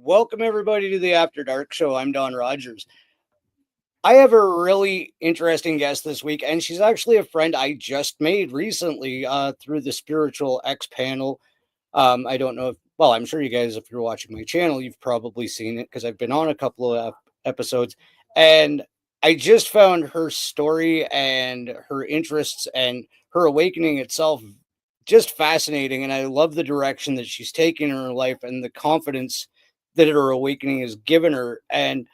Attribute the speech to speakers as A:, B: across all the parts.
A: Welcome everybody to the After Dark Show. I'm Don Rogers. I have a really interesting guest this week, and she's actually a friend I just made recently through the Spiritual X panel. I don't know if, well, I'm sure you guys, if you're watching my channel, you've probably seen it because I've been on a couple of episodes. And I just found her story and her interests and her awakening itself just fascinating. And I love the direction that she's taking in her life and the confidence that her awakening has given her. And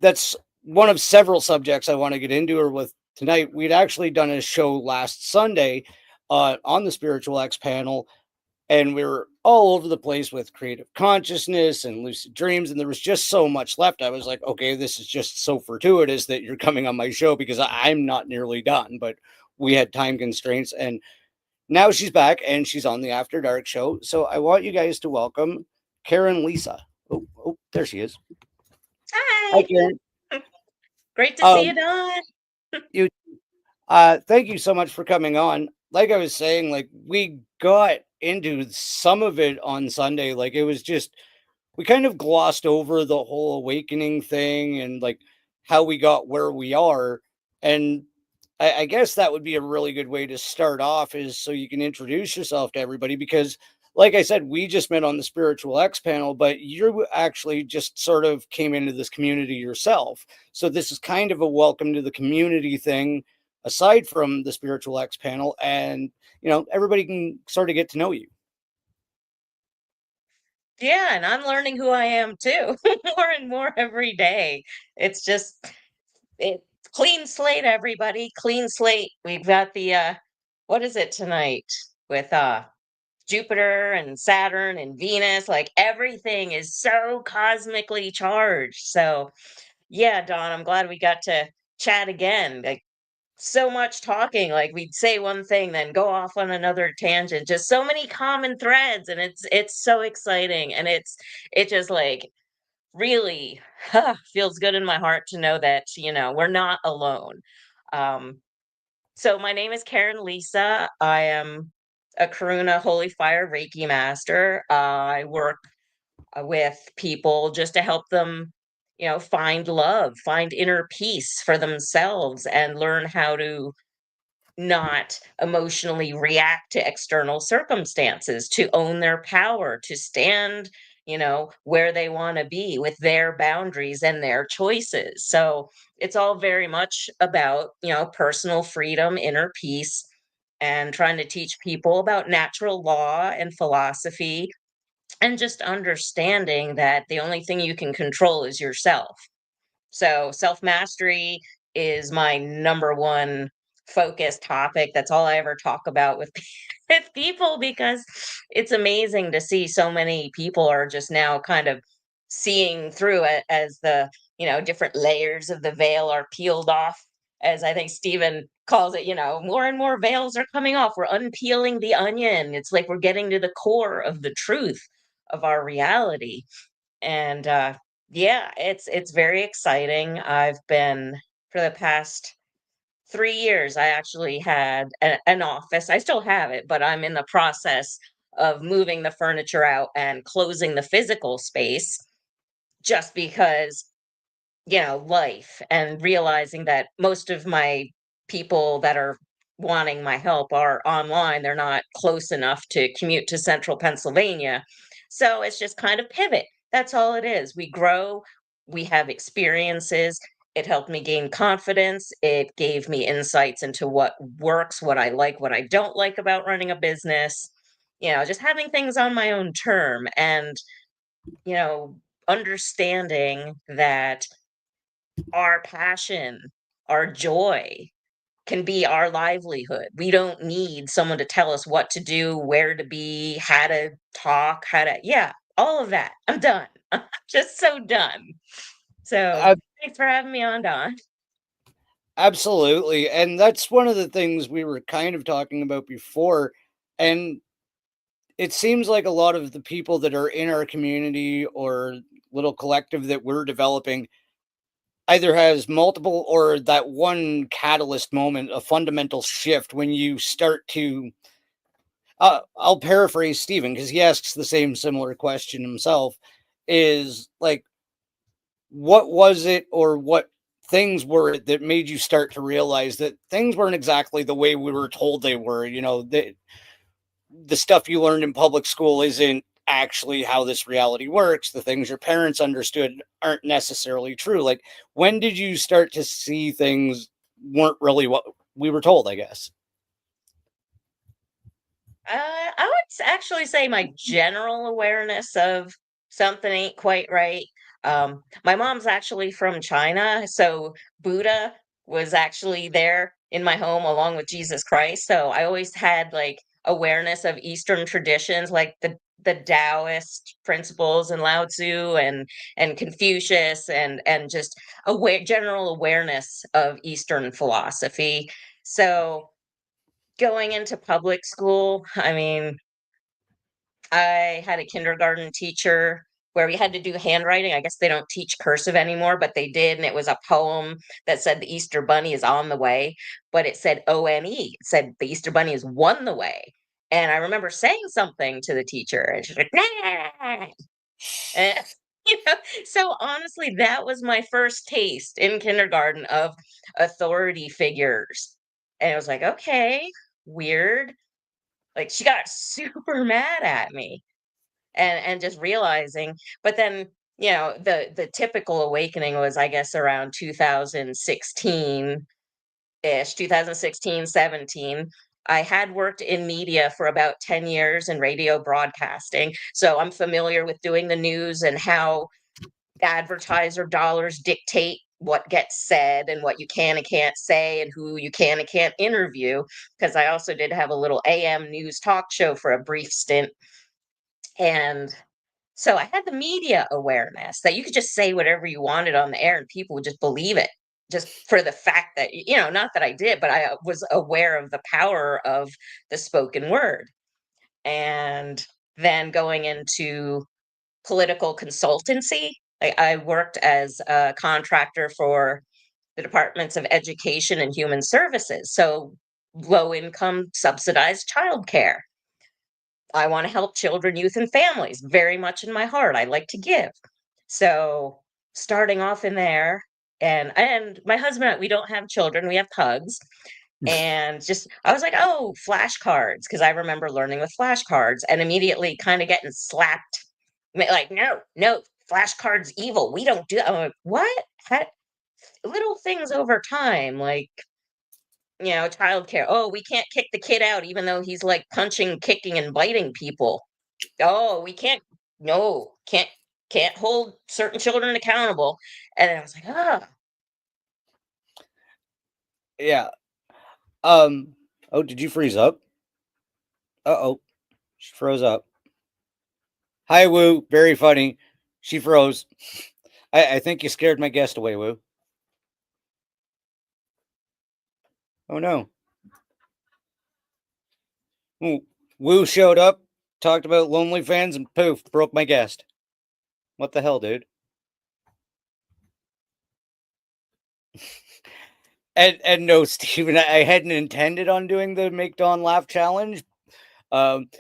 A: that's one of several subjects I want to get into her with tonight. We'd actually done a show last Sunday on the Spiritual X panel, and we were all over the place with creative consciousness and lucid dreams, and there was just so much left. I was like, okay, this is just so fortuitous that you're coming on my show because I'm not nearly done, but we had time constraints, and now she's back and she's on the After Dark show. So I want you guys to welcome Karen Lisa. Oh, there she is. Hi,
B: Hi.
A: Karen.
B: Great to see you, Don.
A: You thank you so much for coming on. Like I was saying, like we got into some of it on Sunday. Like it was just we kind of glossed over the whole awakening thing and like how we got where we are. And I guess that would be a really good way to start off is so you can introduce yourself to everybody because like I said, we just met on the Spiritual X panel, but you actually just sort of came into this community yourself. So this is kind of a welcome to the community thing aside from the Spiritual X panel. And, everybody can sort of get to know you.
B: Yeah, and I'm learning who I am too, more and more every day. It's just it clean slate, everybody. Clean slate. We've got the what is it tonight with Jupiter and Saturn and Venus? Like everything is so cosmically charged. So yeah, Don, I'm glad we got to chat again. Like so much talking, like we'd say one thing then go off on another tangent, just so many common threads, and it's so exciting, and it just like really feels good in my heart to know that we're not alone. um so my name is Karen Lisa. I am a Karuna Holy Fire Reiki master. I work with people just to help them find love, find inner peace for themselves, and learn how to not emotionally react to external circumstances, to own their power, to stand, where they want to be with their boundaries and their choices. So it's all very much about, personal freedom, inner peace, and trying to teach people about natural law and philosophy, and just understanding that the only thing you can control is yourself. So self mastery is my number one focus topic. That's all I ever talk about with with people, because it's amazing to see so many people are just now kind of seeing through it as the, different layers of the veil are peeled off. As I think Stephen calls it, more and more veils are coming off. We're unpeeling the onion. It's like we're getting to the core of the truth of our reality. And yeah, it's very exciting. I've been for the past 3 years. I actually had an office. I still have it, but I'm in the process of moving the furniture out and closing the physical space, just because life, and realizing that most of my people that are wanting my help are online. They're not close enough to commute to central Pennsylvania. So it's just kind of pivot. That's all it is. We grow, we have experiences. It helped me gain confidence. It gave me insights into what works, what I like, what I don't like about running a business. Just having things on my own term, and, you know, understanding that our passion, our joy can be our livelihood. We don't need someone to tell us what to do, where to be, how to talk, yeah, all of that. I'm done. I'm just so done. So thanks for having me on, Don.
A: Absolutely. And that's one of the things we were kind of talking about before. And it seems like a lot of the people that are in our community or little collective that we're developing either has multiple or that one catalyst moment, a fundamental shift when you start to. I'll paraphrase Stephen because he asks the same similar question himself. is like, what was it, or what things were it that made you start to realize that things weren't exactly the way we were told they were? The stuff you learned in public school isn't actually how this reality works. The things your parents understood aren't necessarily true. Like, when did you start to see things weren't really what we were told, I guess?
B: I would actually say my general awareness of something ain't quite right. My mom's actually from China, so Buddha was actually there in my home along with Jesus Christ. So I always had like awareness of Eastern traditions, like the Taoist principles and Lao Tzu and Confucius and just general awareness of Eastern philosophy. So going into public school, I mean, I had a kindergarten teacher where we had to do handwriting. I guess they don't teach cursive anymore, but they did. And it was a poem that said the Easter Bunny is on the way, but it said ONE. It said the Easter Bunny is won the way. And I remember saying something to the teacher, and she's like, nah. And, you know, so honestly, that was my first taste in kindergarten of authority figures. And it was like, okay, weird, like, she got super mad at me and just realizing, but then, the typical awakening was, I guess, around 2016-ish, 2016, 17. I had worked in media for about 10 years in radio broadcasting, so I'm familiar with doing the news and how advertiser dollars dictate what gets said and what you can and can't say and who you can and can't interview, because I also did have a little AM news talk show for a brief stint. And so I had the media awareness that you could just say whatever you wanted on the air and people would just believe it, just for the fact that, not that I did, but I was aware of the power of the spoken word. And then going into political consultancy. I worked as a contractor for the departments of education and human services. So low income subsidized childcare. I want to help children, youth, and families very much in my heart. I like to give. So starting off in there, and my husband and I, we don't have children, we have pugs. And just I was like, oh, flashcards, because I remember learning with flashcards and immediately kind of getting slapped. Like, no, no, flashcards evil. We don't do. I'm like, what? Little things over time, like, childcare. Oh, we can't kick the kid out even though he's like punching, kicking, and biting people. Oh, we can't. No, can't hold certain children accountable. And I was like, ah,
A: Yeah. Oh, did you freeze up? Uh-oh. She froze up. Hi, Woo. Very funny. She froze. I think you scared my guest away, Woo. Oh no. Woo showed up, talked about lonely fans, and poof, broke my guest. What the hell, dude? And no, Steven, I hadn't intended on doing the Make Dawn Laugh challenge. Um,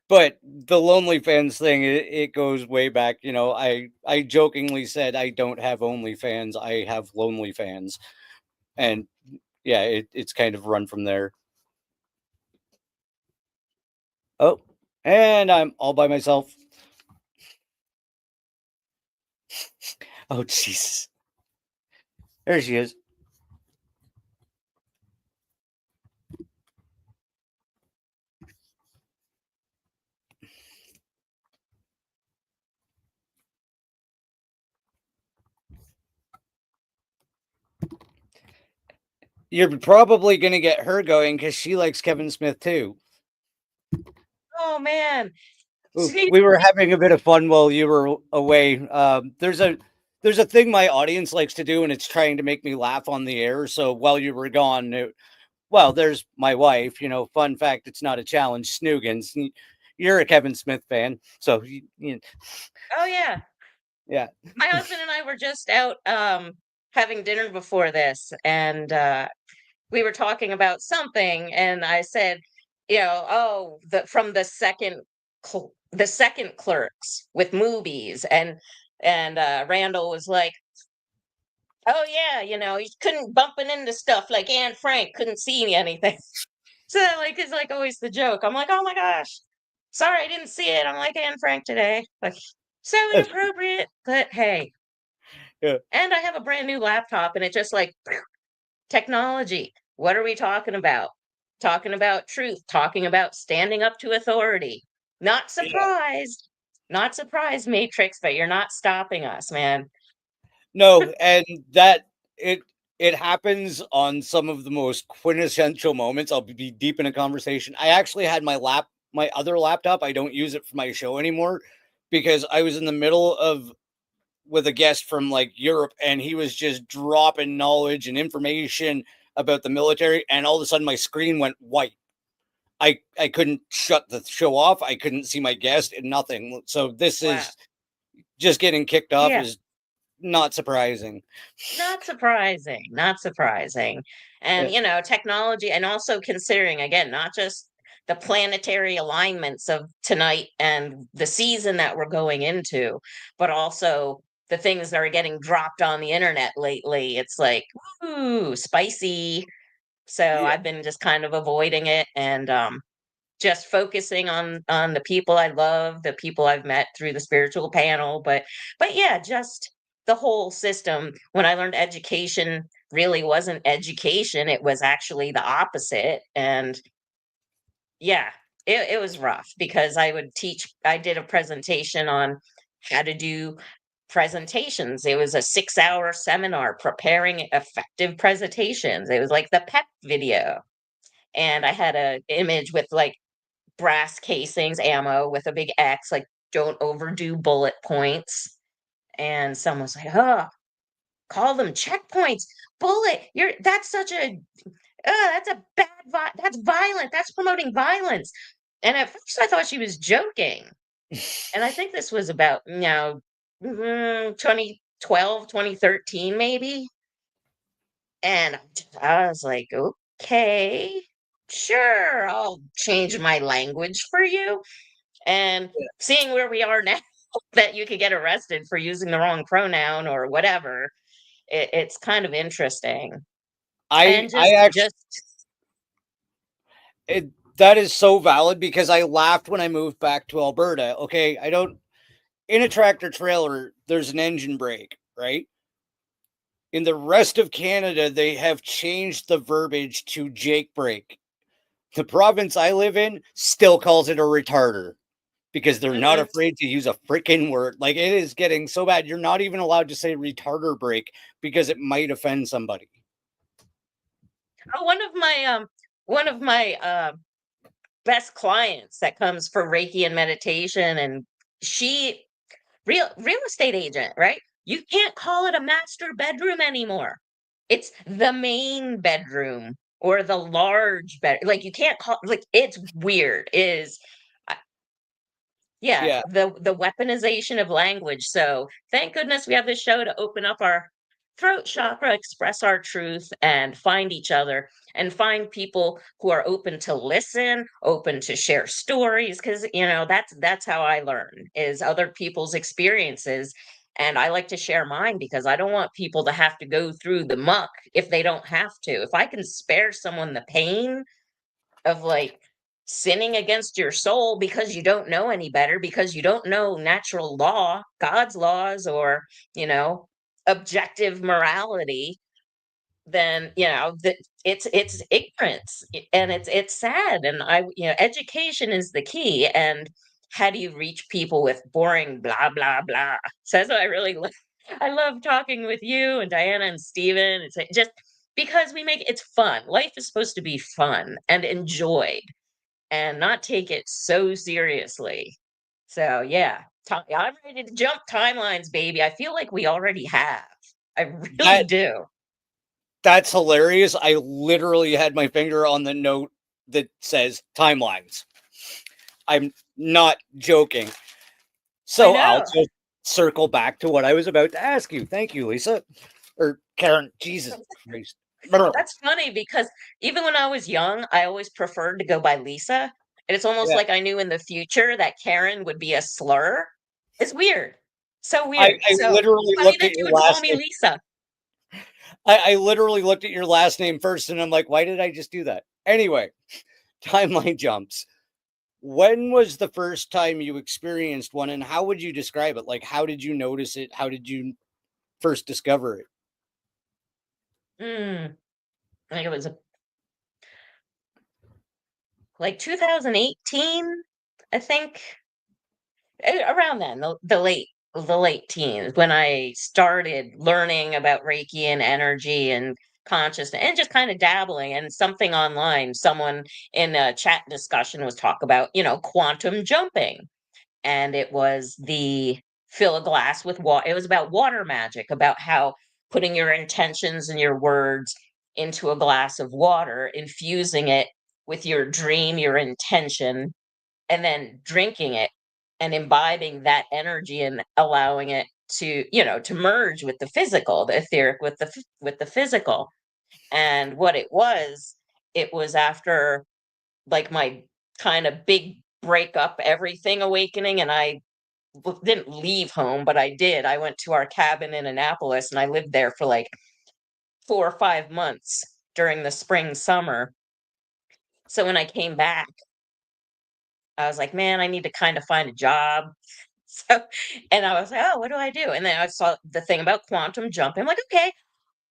A: but the lonely fans thing, it goes way back. I jokingly said I don't have only fans, I have lonely fans. And yeah, it's kind of run from there. Oh, and I'm all by myself. Oh, Jesus. There she is. You're probably going to get her going because she likes Kevin Smith too.
B: oh man.
A: Ooh,
B: See,
A: we were having a bit of fun while you were away. There's a thing my audience likes to do, and it's trying to make me laugh on the air. So while you were gone, well, there's my wife. Fun fact: it's not a challenge. Snoogans. You're a Kevin Smith fan, so
B: oh yeah.
A: yeah.
B: My husband and I were just out having dinner before this, and we were talking about something, and I said, oh, from the second the second Clerks with movies, and Randall was like, "Oh yeah, he couldn't bumping into stuff like Anne Frank couldn't see anything." So like it's like always the joke. I'm like, "Oh my gosh, sorry I didn't see it. I'm like Anne Frank today." Like so inappropriate, but hey.
A: Yeah.
B: And I have a brand new laptop, and it just like technology. What are we talking about? Talking about truth, talking about standing up to authority. Not
A: Yeah.
B: surprised. Not surprised, Matrix, but you're not stopping us, man.
A: No, and that it it happens on some of the most quintessential moments. I'll be deep in a conversation. I actually had my other laptop. I don't use it for my show anymore because I was in the middle of with a guest from like Europe, and he was just dropping knowledge and information about the military, and all of a sudden my screen went white. I couldn't shut the show off. I couldn't see my guest and nothing. So this
B: Wow.
A: is just getting kicked off
B: Yeah.
A: is not surprising.
B: Not surprising, not surprising. And,
A: Uh,
B: technology, and also considering, again, not just the planetary alignments of tonight and the season that we're going into, but also the things that are getting dropped on the internet lately. It's like, ooh, spicy. So
A: yeah,
B: I've been just kind of avoiding it, and just focusing on the people I love, the people I've met through the spiritual panel, but yeah, just the whole system. When I learned education really wasn't education, it was actually the opposite. And yeah, it was rough because I did a presentation on how to do presentations. It was a 6-hour seminar preparing effective presentations. It was like the pep video. And I had a image with like brass casings, ammo with a big X, like don't overdo bullet points. And someone's like, "Oh, call them checkpoints. Bullet, that's such a that's a that's violent. That's promoting violence." And at first I thought she was joking. And I think this was about, 2012, 2013 maybe. And I was like, "Okay, sure, I'll change my language for you." And seeing where we are now, that you could get arrested for using the wrong pronoun or whatever, it's kind of interesting. And
A: I actually
B: just
A: it, that is so valid because I laughed when I moved back to Alberta. Okay, I don't in a tractor trailer. There's an engine brake, right? In the rest of Canada, they have changed the verbiage to Jake brake. The province I live in still calls it a retarder because they're not
B: mhm.
A: afraid to use a freaking word. Like it is getting so bad. You're not even allowed to say retarder brake because it might offend somebody.
B: Oh, one of my best clients that comes for Reiki and meditation, and she real estate agent, right? You can't call it a master bedroom anymore. It's the main bedroom or the large bed. Like you can't call, like it's weird. It is yeah,
A: Yeah,
B: the weaponization of language. So thank goodness we have this show to open up our throat chakra, express our truth, and find each other, and find people who are open to listen, open to share stories. Because that's how I learn, is other people's experiences. And I like to share mine because I don't want people to have to go through the muck if they don't have to. If I can spare someone the pain of like sinning against your soul because you don't know any better, because you don't know natural law, God's laws, or, you know, objective morality, then, that it's ignorance, and it's sad. And education is the key. And how do you reach people with boring blah blah blah? So that's what I really I love talking with you and Diana and Steven. It's like just because we make it's fun. Life is supposed to be fun and enjoyed, and not take it so seriously. So yeah, I'm ready to jump timelines, baby. I feel like we already have. I really
A: that
B: do.
A: that's hilarious. I literally had my finger on the note that says timelines. I'm not joking.
B: I
A: So I'll
B: know.
A: just circle back to what I was about to ask you. Thank you, Lisa. Or Karen. Jesus Christ. Brr.
B: That's funny because even when I was young, I always preferred to go by Lisa. And it's almost
A: Yeah.
B: like I knew in the future that Karen would be a slur. It's weird. So
A: I,
B: weird.
A: I
B: So
A: literally
B: funny
A: looked
B: that
A: at
B: you
A: your
B: would call
A: last
B: me
A: name.
B: Lisa.
A: I literally looked at your last name first and I'm like, why did I just do that? Anyway, timeline jumps. When was the first time you experienced one and how would you describe it? Like, how did you notice it? How did you first discover it?
B: Mm, I think it was like 2018, I think. Around then, the late teens, when I started learning about Reiki and energy and consciousness and just kind of dabbling, and something online, someone in a chat discussion was talk about, quantum jumping. And it was the fill a glass with water. It was about water magic, about how putting your intentions and your words into a glass of water, infusing it with your dream, your intention, and then drinking it and imbibing that energy and allowing it to merge with the physical, the etheric with with the physical. And what it was after, like, my kind of big breakup, everything awakening, and I didn't leave home, but I did. I went to our cabin in Annapolis and I lived there for like 4 or 5 months during the spring summer. So when I came back, I was like, man, I need to kind of find a job. So, and I was like, oh, what do I do? And then I saw the thing about quantum jumping. I'm like, okay,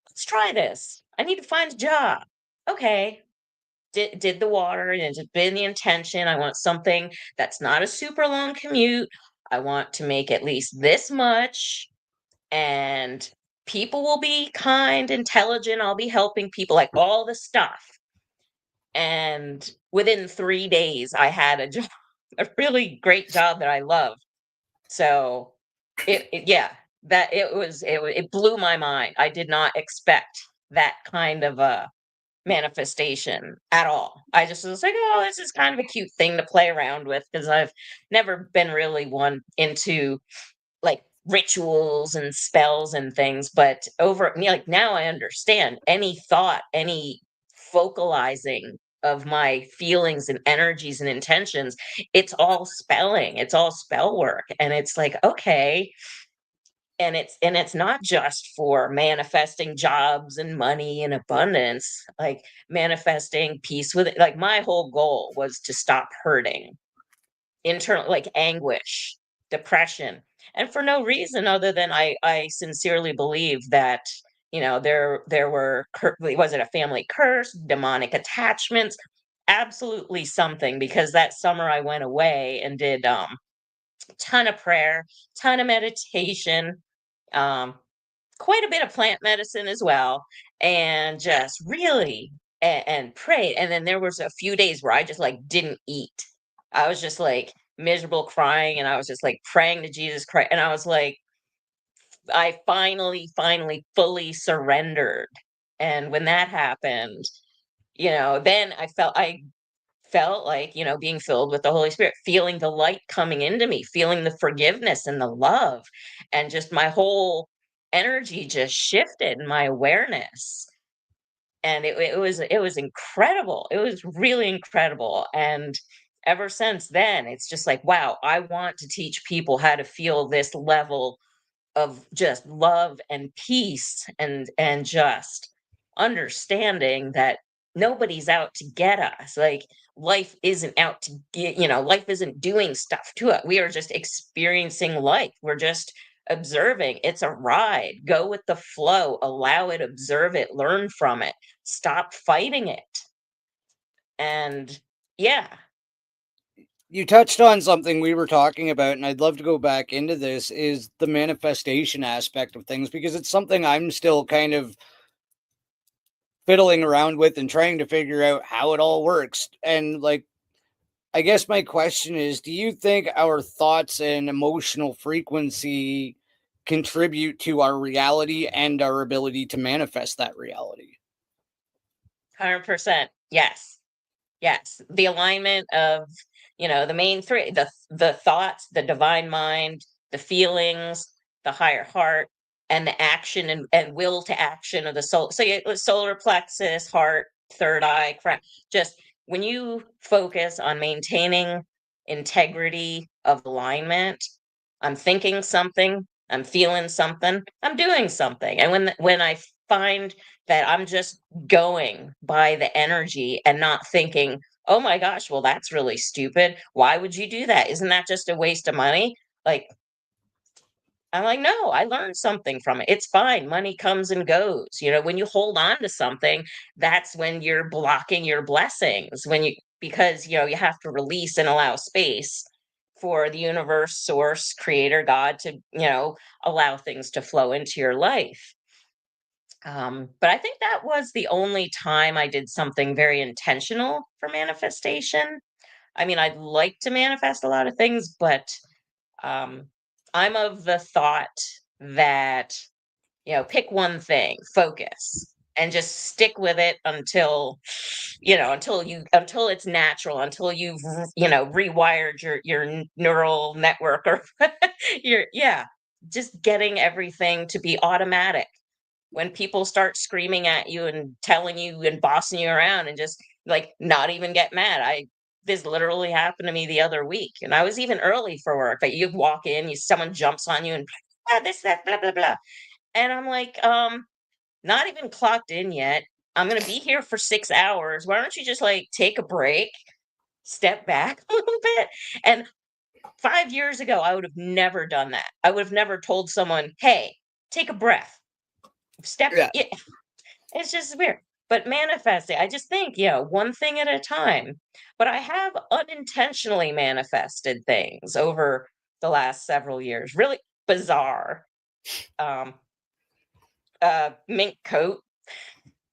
B: let's try this. I need to find a job. Okay. Did the water and just been the intention. I want something that's not a super long commute. I want to make at least this much, and people will be kind, intelligent. I'll be helping people, like all the stuff. And within 3 days, I had a job, a really great job that I love. So yeah, that it blew my mind. I did not expect that kind of a manifestation at all. I just was like, oh, this is kind of a cute thing to play around with, because I've never been really one into like rituals and spells and things. But like, now I understand any thought, any focalizing of my feelings and energies and intentions, it's all spelling, it's all spell work. And it's like, okay, and it's not just for manifesting jobs and money and abundance, like manifesting peace with it. Like, my whole goal was to stop hurting, internal, like anguish, depression, and for no reason other than I sincerely believe that, there were was it a family curse, demonic attachments, absolutely something. Because that summer I went away and did ton of prayer, ton of meditation, um quite a bit of plant medicine as well, and just really and prayed. And then there was a few days where I just like didn't eat. I was just like miserable, crying, and I was just like praying to Jesus Christ. And I was like, I finally fully surrendered. And when that happened, then I felt like, being filled with the Holy Spirit, feeling the light coming into me, feeling the forgiveness and the love, and just my whole energy just shifted, my awareness. And it was incredible. It was really incredible. And ever since then, it's just like, wow, I want to teach people how to feel this level of just love and peace, and just understanding that nobody's out to get us. Like, life isn't out to get, life isn't doing stuff to it. We are just experiencing life. We're just observing. It's a ride. Go with the flow, allow it, observe it, learn from it, stop fighting it. And yeah.
A: You touched on something we were talking about, and I'd love to go back into this is the manifestation aspect of things because it's something I'm still kind of fiddling around with and trying to figure out how it all works. And like, I guess my question is, do you think our thoughts and emotional frequency contribute to our reality and our ability to manifest that reality?
B: 100%. Yes. Yes, the alignment of, the main three, the thoughts, the divine mind, the feelings, the higher heart, and the action and will to action of the soul. So, solar plexus, heart, third eye, just when you focus on maintaining integrity of alignment, I'm thinking something, I'm feeling something, I'm doing something. And when I find that I'm just going by the energy and not thinking, "Oh my gosh, well that's really stupid. Why would you do that? Isn't that just a waste of money?" Like I'm like, "No, I learned something from it. It's fine. Money comes and goes." When you hold on to something, that's when you're blocking your blessings. Because, you have to release and allow space for the universe, source, creator, God to, allow things to flow into your life. But I think that was the only time I did something very intentional for manifestation. I mean, I'd like to manifest a lot of things, but um, I'm of the thought that, pick one thing, focus, and just stick with it until it's natural, until you've rewired your neural network or just getting everything to be automatic. When people start screaming at you and telling you and bossing you around and just like not even get mad. I This literally happened to me the other week, and I was even early for work. But you walk in, someone jumps on you and this, that, blah, blah, blah. And I'm like, not even clocked in yet. I'm gonna be here for 6 hours. Why don't you just like take a break, step back a little bit? And 5 years ago, I would have never done that. I would have never told someone, hey, take a breath. Step
A: Yeah.
B: It's just weird. But manifesting, I just think, one thing at a time. But I have unintentionally manifested things over the last several years. Really bizarre. Um, Mink coat.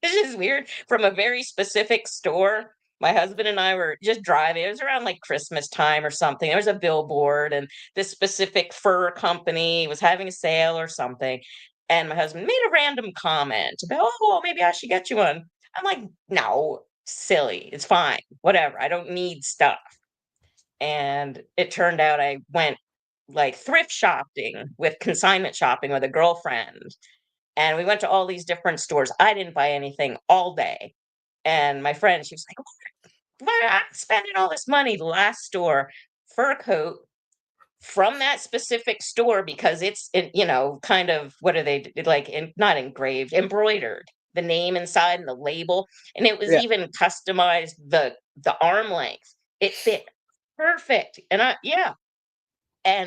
B: It's just weird. From a very specific store. My husband and I were just driving. It was around like Christmas time or something. There was a billboard, and this specific fur company was having a sale or something. And my husband made a random comment about, oh, well, maybe I should get you one. I'm like, no, silly. It's fine. Whatever. I don't need stuff. And it turned out I went like thrift shopping with consignment shopping with a girlfriend, and we went to all these different stores. I didn't buy anything all day. And my friend, she was like, why am I spending all this money? The last store, fur coat from that specific store because kind of, what are they like, not engraved, embroidered, the name inside and the label. And it was
A: Yeah.
B: even customized, the arm length. It fit perfect. And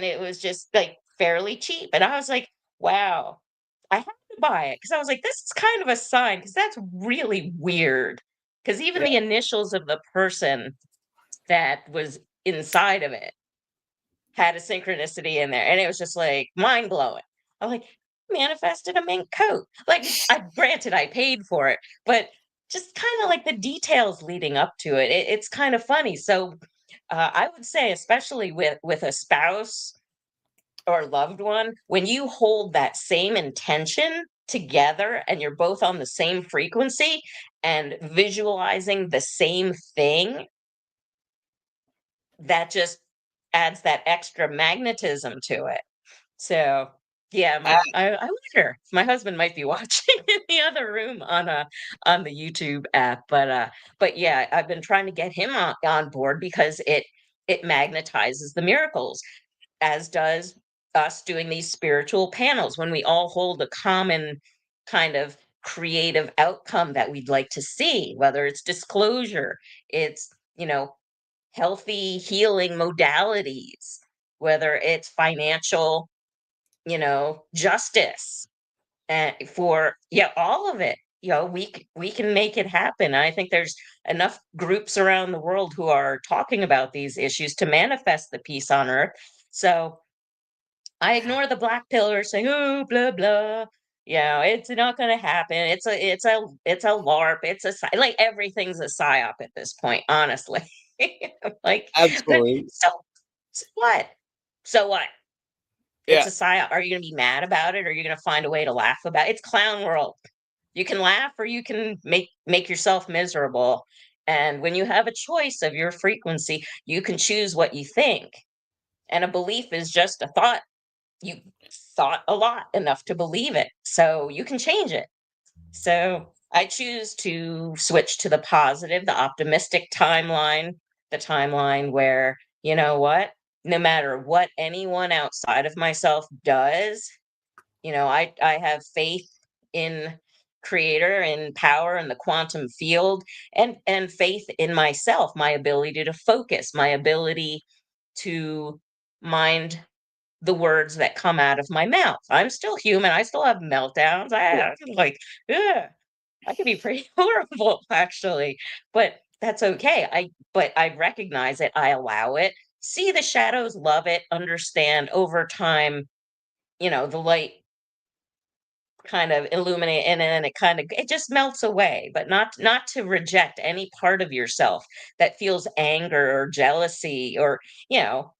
B: it was just like fairly cheap. And I was like, wow, I have to buy it because I was like, this is kind of a sign because that's really weird. Because even
A: Yeah.
B: the initials of the person that was inside of it had a synchronicity in there. And it was just like mind blowing. I'm like, manifested a mink coat. Like, granted, I paid for it, but just kind of like the details leading up to it's kind of funny. So I would say, especially with a spouse or loved one, when you hold that same intention together and you're both on the same frequency and visualizing the same thing, that just adds that extra magnetism to it. So, yeah,
A: I,
B: I wonder. My husband might be watching in the other room on the YouTube app, but yeah, I've been trying to get him on board because it magnetizes the miracles, as does us doing these spiritual panels when we all hold a common kind of creative outcome that we'd like to see, whether it's disclosure, it's, healthy healing modalities, whether it's financial, justice, and for all of it. We can make it happen. I think there's enough groups around the world who are talking about these issues to manifest the peace on earth. So I ignore the black pillars saying, "Oh, blah blah." It's not going to happen. It's a LARP. Like everything's a psyop at this point. Honestly, like,
A: absolutely.
B: so, so what? So what? It's
A: Yeah.
B: a psyop. Are you going to be mad about it, or are you going to find a way to laugh about it? It's clown world. You can laugh, or you can make yourself miserable. And when you have a choice of your frequency, you can choose what you think. And a belief is just a thought. You thought a lot enough to believe it, so you can change it. So I choose to switch to the positive, the optimistic timeline, the timeline where, you know what? No matter what anyone outside of myself does, I have faith in creator and power and the quantum field, and faith in myself, my ability to focus, my ability to mind the words that come out of my mouth. I'm still human. I still have meltdowns.
A: Yeah.
B: I like, ugh, I can be pretty horrible actually, but that's okay. But I recognize it. I allow it. See the shadows, love it, understand over time, the light kind of illuminate, and then it just melts away, but not to reject any part of yourself that feels anger or jealousy, or you know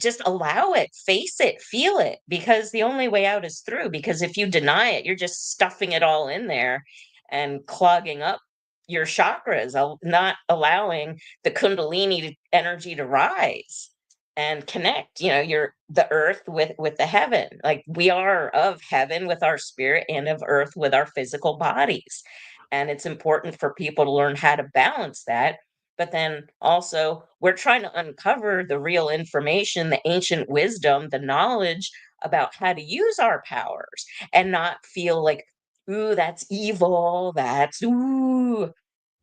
B: just allow it, face it, feel it, because the only way out is through. Because if you deny it, you're just stuffing it all in there and clogging up your chakras, not allowing the energy to rise and connect. You're the earth with the heaven. Like, we are of heaven with our spirit and of earth with our physical bodies. And it's important for people to learn how to balance that, but then also we're trying to uncover the real information, the ancient wisdom, the knowledge about how to use our powers, and not feel like, ooh, that's evil. That's, ooh,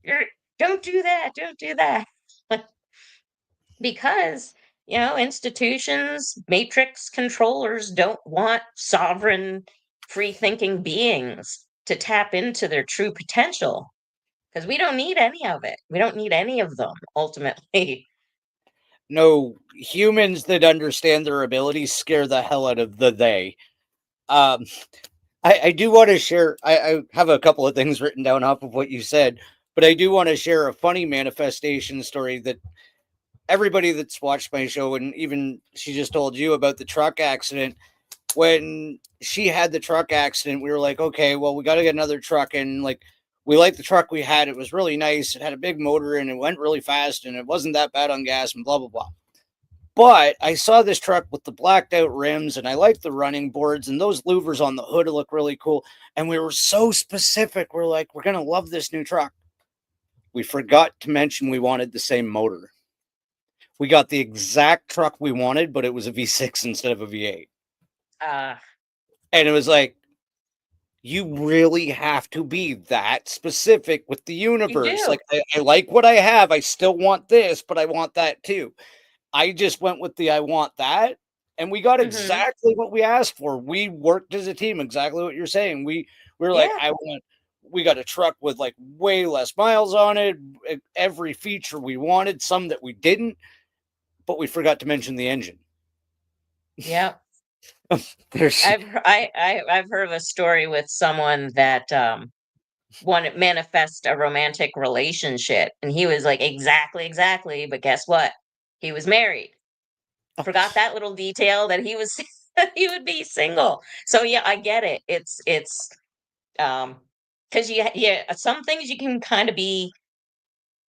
B: you're, don't do that. Don't do that. Because, institutions, matrix controllers don't want sovereign, free thinking beings to tap into their true potential, because we don't need any of it. We don't need any of them ultimately.
A: No, humans that understand their abilities scare the hell out of the they. Um, I do want to share. I have a couple of things written down off of what you said, but I do want to share a funny manifestation story that everybody that's watched my show, and even she just told you about the truck accident. When she had the truck accident, we were like, okay, well, we got to get another truck. And like, we liked the truck we had. It was really nice. It had a big motor and it went really fast and it wasn't that bad on gas and blah, blah, blah. But I saw this truck with the blacked out rims and I liked the running boards and those louvers on the hood look really cool. And we were so specific. We're like, we're going to love this new truck. We forgot to mention we wanted the same motor. We got the exact truck we wanted, but it was a V6 instead of a V8.
B: Uh,
A: And it was like, you really have to be that specific with the
B: you
A: universe.
B: do.
A: Like, I like what I have. I still want this, but I want that too. I just went with the I want that. And we got
B: Hmm.
A: exactly what we asked for. We worked as a team, exactly what you're saying. We were like,
B: Yeah.
A: we got a truck with like way less miles on it, every feature we wanted, some that we didn't, but we forgot to mention the engine.
B: Yeah.
A: There's
B: I've heard of a story with someone that wanted manifest a romantic relationship, and he was like, exactly, exactly. But guess what? He was married. Forgot that little detail, that he was he would be single. So yeah, I get it. It's um because yeah, some things you can kind of be,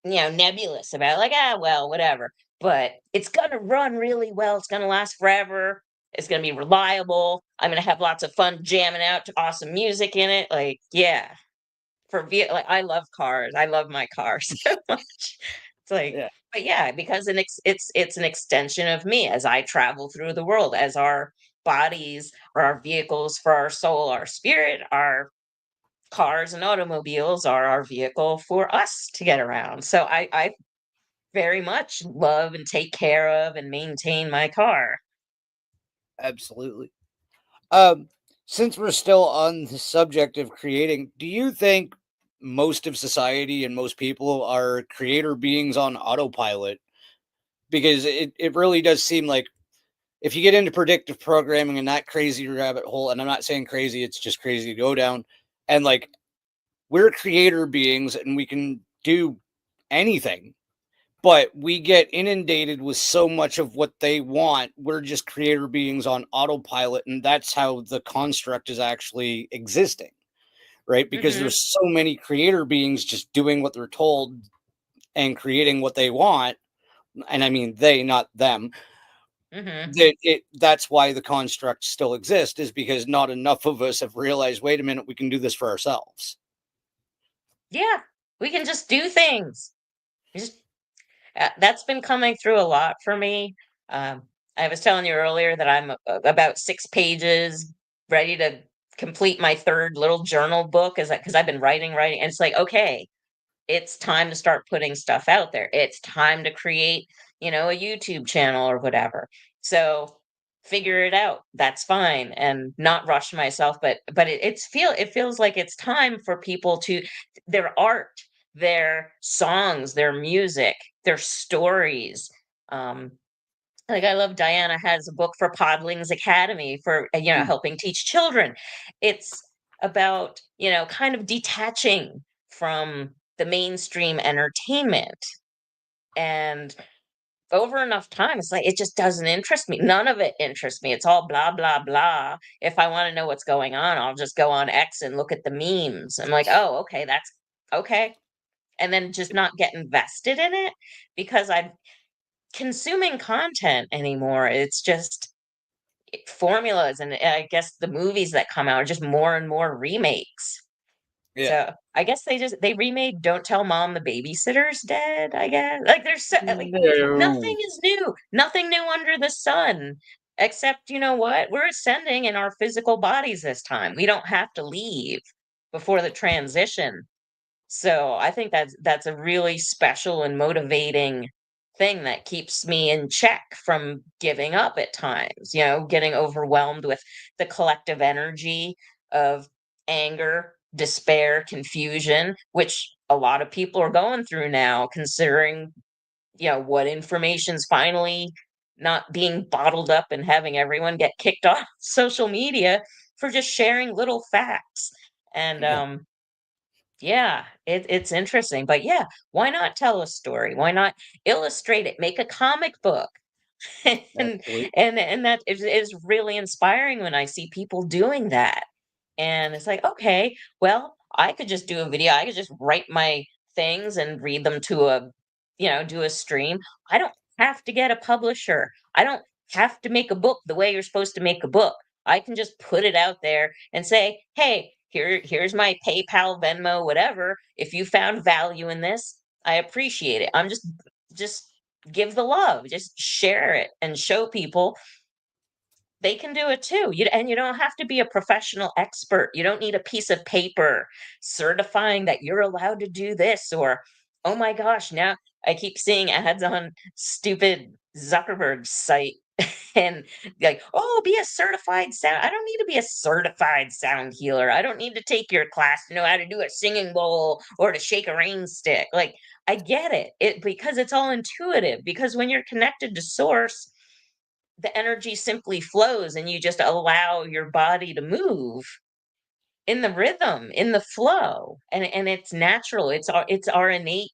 B: nebulous about, like, well, whatever. But it's gonna run really well. It's gonna last forever. It's gonna be reliable. I'm gonna have lots of fun jamming out to awesome music in it. Like, yeah, like, I love cars. I love my car so much. It's like,
A: yeah,
B: but yeah, because it's an extension of me as I travel through the world, as our bodies or our vehicles for our soul, our spirit, our cars and automobiles are our vehicle for us to get around. So I very much love and take care of and maintain my car.
A: absolutely. Um, since we're still on the subject of creating, do you think most of society and most people are creator beings on autopilot? Because it really does seem like if you get into predictive programming and that crazy rabbit hole, and I'm not saying crazy, it's just crazy to go down, and like we're creator beings and we can do anything, but we get inundated with so much of what they want. We're just creator beings on autopilot, and that's how the construct is actually existing, right? Because
B: Mhm.
A: there's so many creator beings just doing what they're told and creating what they want, and I mean they, not them.
B: Mhm.
A: That's why the construct still exists, is because not enough of us have realized, wait a minute, we can do this for ourselves.
B: Yeah, we can just do things. We just that's been coming through a lot for me. Um, I was telling you earlier that I'm about 6 pages ready to complete my third little journal book, as because I've been writing, and it's like, okay, it's time to start putting stuff out there. It's time to create, a YouTube channel or whatever. So figure it out. That's fine, and not rush myself. But it feels like it's time for people to their art, their songs, their music, their stories. Um, like I love Diana has a book for Podlings Academy for
A: Mm.
B: helping teach children. It's about kind of detaching from the mainstream entertainment, and over enough time it's like it just doesn't interest me. None of it interests me. It's all blah blah blah. If I want to know what's going on, I'll just go on X and look at the memes. I'm like, oh, okay, that's okay. And then just not get invested in it because I'm consuming content anymore. It's just formulas, and I guess the movies that come out are just more and more remakes.
A: Yeah.
B: So I guess they remade Don't Tell Mom the Babysitter's Dead, I guess. Like there's like nothing
A: No.
B: is new. Nothing new under the sun. Except, you know what? We're ascending in our physical bodies this time. We don't have to leave before the transition. So I think that's a really special and motivating thing that keeps me in check from giving up at times, getting overwhelmed with the collective energy of anger, despair, confusion, which a lot of people are going through now, considering, what information's finally not being bottled up and having everyone get kicked off social media for just sharing little facts. And
A: Yeah.
B: yeah, it's interesting, but yeah, why not tell a story? Why not illustrate it? Make a comic book. and
A: Absolutely.
B: and that is really inspiring when I see people doing that. And it's like, okay, well, I could just do a video. I could just write my things and read them to do a stream. I don't have to get a publisher. I don't have to make a book the way you're supposed to make a book. I can just put it out there and say, hey, here's my PayPal, Venmo, whatever. If you found value in this, I appreciate it. I'm just give the love, just share it and show people they can do it too. And you don't have to be a professional expert. You don't need a piece of paper certifying that you're allowed to do this. Or, oh my gosh, now I keep seeing ads on stupid Zuckerberg site and like, oh, be a certified sound. I don't need to be a certified sound healer. I don't need to take your class to know how to do a singing bowl or to shake a rain stick. Like, I get it because it's all intuitive. Because when you're connected to source, the energy simply flows and you just allow your body to move in the rhythm, in the flow, and it's natural. It's our innate.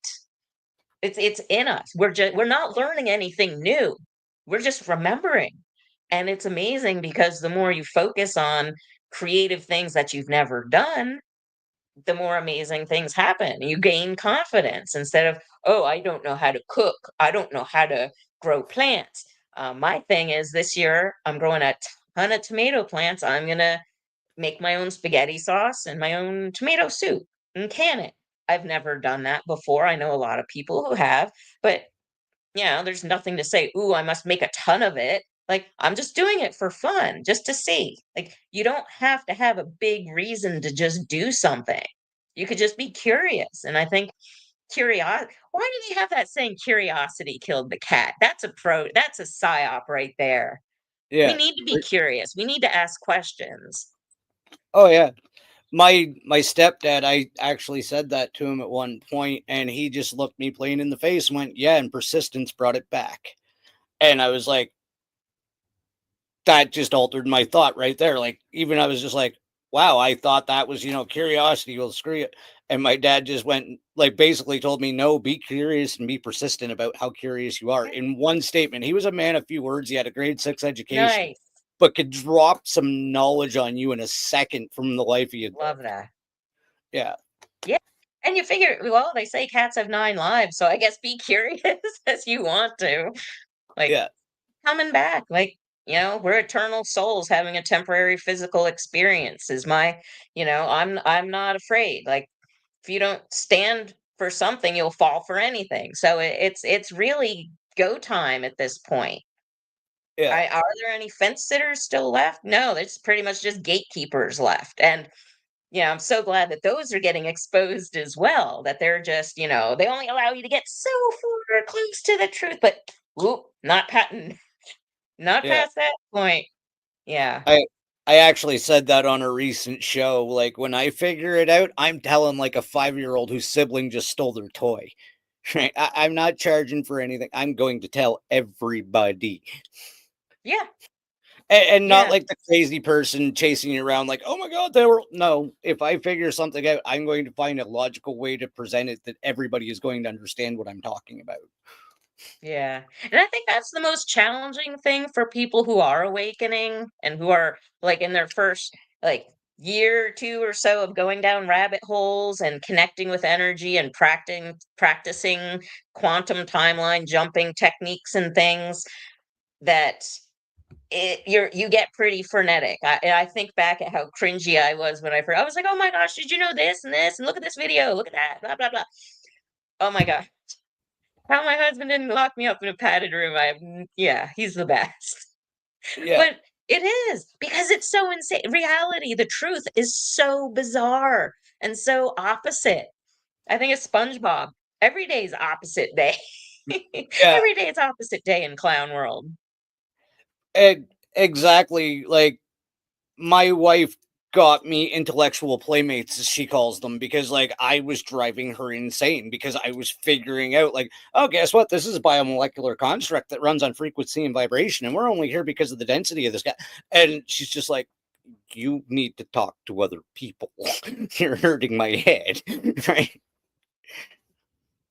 B: It's in us. We're not learning anything new. We're just remembering. And it's amazing because the more you focus on creative things that you've never done, the more amazing things happen. You gain confidence instead of, oh, I don't know how to cook. I don't know how to grow plants. My thing is this year, I'm growing a ton of tomato plants. I'm going to make my own spaghetti sauce and my own tomato soup and can it. I've never done that before. I know a lot of people who have, but there's nothing to say, ooh, I must make a ton of it. Like, I'm just doing it for fun, just to see. Like, you don't have to have a big reason to just do something. You could just be curious. And I think curiosity, why do they have that saying curiosity killed the cat? That's a psyop right there. We
A: Yeah.
B: need to be curious. We need to ask questions.
A: Oh yeah. My stepdad, I actually said that to him at one point, and he just looked me plain in the face and went, "Yeah, and persistence brought it back." And I was like, that just altered my thought right there. Like, even I was just like, wow, I thought that was, curiosity will screw it. And my dad just went, like, basically told me, no, be curious and be persistent about how curious you are.
B: Right.
A: In one statement, he was a man of few words. He had a grade 6 education,
B: Nice.
A: but could drop some knowledge on you in a second from the life he had
B: Love
A: lived.
B: that.
A: Yeah.
B: Yeah. And you figure, well, they say cats have 9 lives, so I guess be curious as you want to. Like,
A: Yeah.
B: coming back. Like, we're eternal souls having a temporary physical experience is my, I'm not afraid. Like, if you don't stand for something, you'll fall for anything. So it's really go time at this point.
A: Yeah.
B: Are there any fence sitters still left? No, there's pretty much just gatekeepers left. And yeah, I'm so glad that those are getting exposed as well. That they're just, they only allow you to get so far close to the truth, but whoop, not patent, not
A: Yeah.
B: past that point. Yeah,
A: I I actually said that on a recent show. Like when I figure it out, I'm telling like a 5-year-old whose sibling just stole their toy. Right? I'm not charging for anything. I'm going to tell everybody.
B: yeah,
A: And not
B: yeah,
A: like the crazy person chasing you around like, "Oh my god, they were" no, if I figure something out, I'm going to find a logical way to present it that everybody is going to understand what I'm talking about.
B: yeah. And I think that's the most challenging thing for people who are awakening and who are like in their first like year or two or so of going down rabbit holes and connecting with energy and practicing quantum timeline jumping techniques and things that you get pretty frenetic. I think back at how cringy I was when I was like, "Oh my gosh, did you know this and this? And look at this video. Look at that. Blah blah blah." Oh my god. How my husband didn't lock me up in a padded room. Yeah, he's the best.
A: Yeah,
B: But it is because it's so insane. Reality, the truth is so bizarre and so opposite. I think it's SpongeBob. Every day is opposite day.
A: yeah,
B: Every day is opposite day in clown world.
A: exactly. Like my wife got me intellectual playmates, as she calls them, because like I was driving her insane because I was figuring out like, oh, guess what? This is a biomolecular construct that runs on frequency and vibration, and we're only here because of the density of this guy. And she's just like, you need to talk to other people. You're hurting my head, right?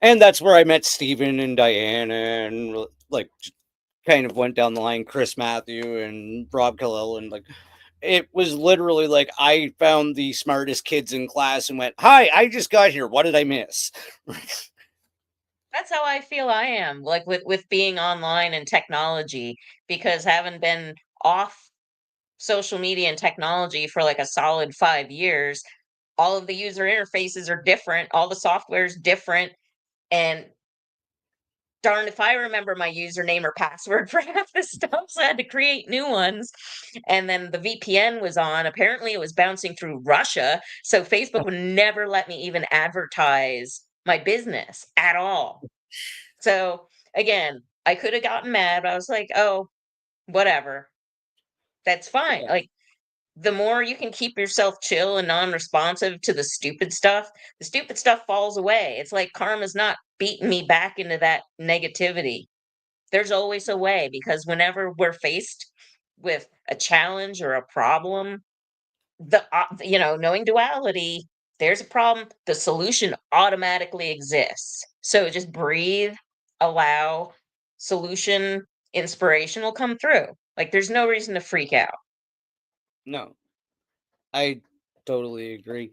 A: And that's where I met Steven and Diana and like kind of went down the line, Chris Matthew and Rob Khalil, and like it was literally like I found the smartest kids in class and went, "Hi, I just got here. What did I miss?"
B: That's how I feel I am, like with being online and technology, because having been off social media and technology for like a solid 5 years, all of the user interfaces are different, all the software is different, and darn if I remember my username or password for half the stuff, so I had to create new ones. And then the VPN was on. Apparently, it was bouncing through Russia, so Facebook would never let me even advertise my business at all. So again, I could have gotten mad, but I was like, "Oh, whatever. That's fine."
A: Yeah,
B: Like the more you can keep yourself chill and non-responsive to the stupid stuff falls away. It's like karma's not beating me back into that negativity. There's always a way because whenever we're faced with a challenge or a problem, knowing duality, there's a problem, the solution automatically exists. So just breathe, allow, solution, inspiration will come through. Like there's no reason to freak out.
A: no, I totally agree.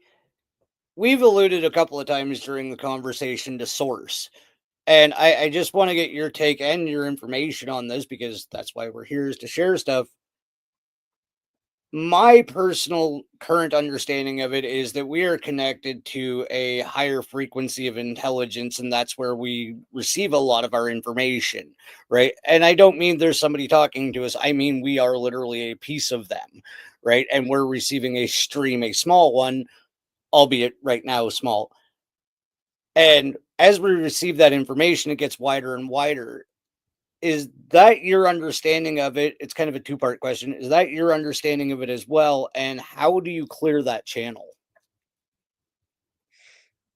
A: We've alluded a couple of times during the conversation to source. And I just want to get your take and your information on this because that's why we're here is to share stuff. My personal current understanding of it is that we are connected to a higher frequency of intelligence, and that's where we receive a lot of our information, right? And I don't mean there's somebody talking to us, I mean we are literally a piece of them, right? And we're receiving a stream, a small one, albeit right now small. And as we receive that information, it gets wider and wider. Is that your understanding of it? It's kind of a two-part question. Is that your understanding of it as well? And how do you clear that channel?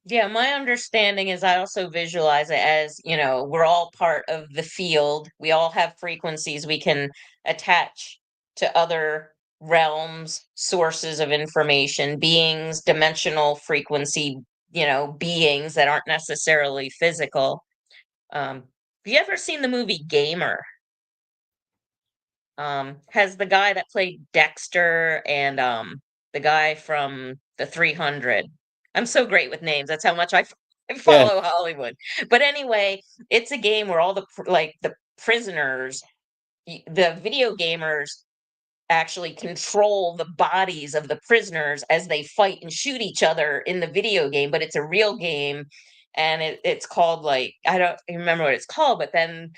B: Yeah, my understanding is I also visualize it as, we're all part of the field. We all have frequencies we can attach to other realms, sources of information, beings, dimensional frequency, beings that aren't necessarily physical. Have you ever seen the movie Gamer? Has the guy that played Dexter and the guy from the 300. I'm so great with names. That's how much I
A: Yeah.
B: follow Hollywood. But anyway, it's a game where all the prisoners, the video gamers actually control the bodies of the prisoners as they fight and shoot each other in the video game, but it's a real game. And it's called, like, I don't remember what it's called, but then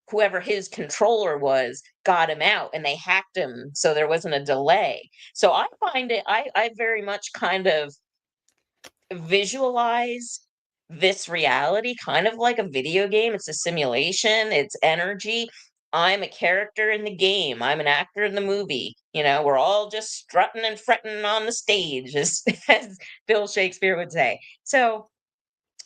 B: whoever his controller was got him out and they hacked him so there wasn't a delay. So I find it, I very much kind of visualize this reality kind of like a video game. It's a simulation, it's energy. I'm a character in the game, I'm an actor in the movie. We're all just strutting and fretting on the stage, as, as Bill Shakespeare would say. So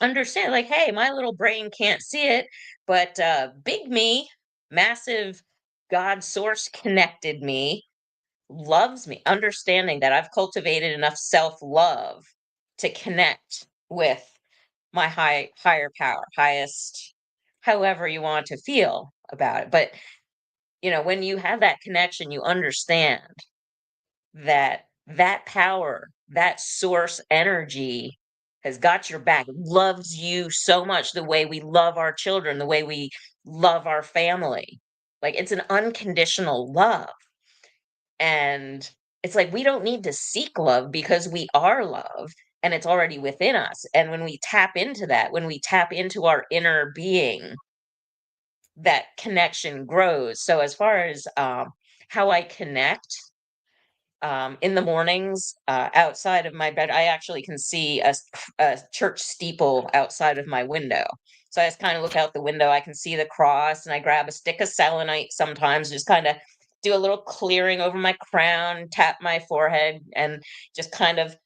B: understand, like, hey, my little brain can't see it, but big me, massive God source connected me, loves me, understanding that I've cultivated enough self-love to connect with my higher power, highest, however you want to feel about it. But when you have that connection, you understand that that power, that source energy has got your back, loves you so much, the way we love our children, the way we love our family. Like, it's an unconditional love. And it's like we don't need to seek love because we are love and it's already within us. And when we tap into that, when we tap into our inner being, that connection grows. So, as far as how I connect, in the mornings, outside of my bed, I actually can see a church steeple outside of my window. So I just kind of look out the window. I can see the cross, and I grab a stick of selenite sometimes, just kind of do a little clearing over my crown, tap my forehead, and just kind of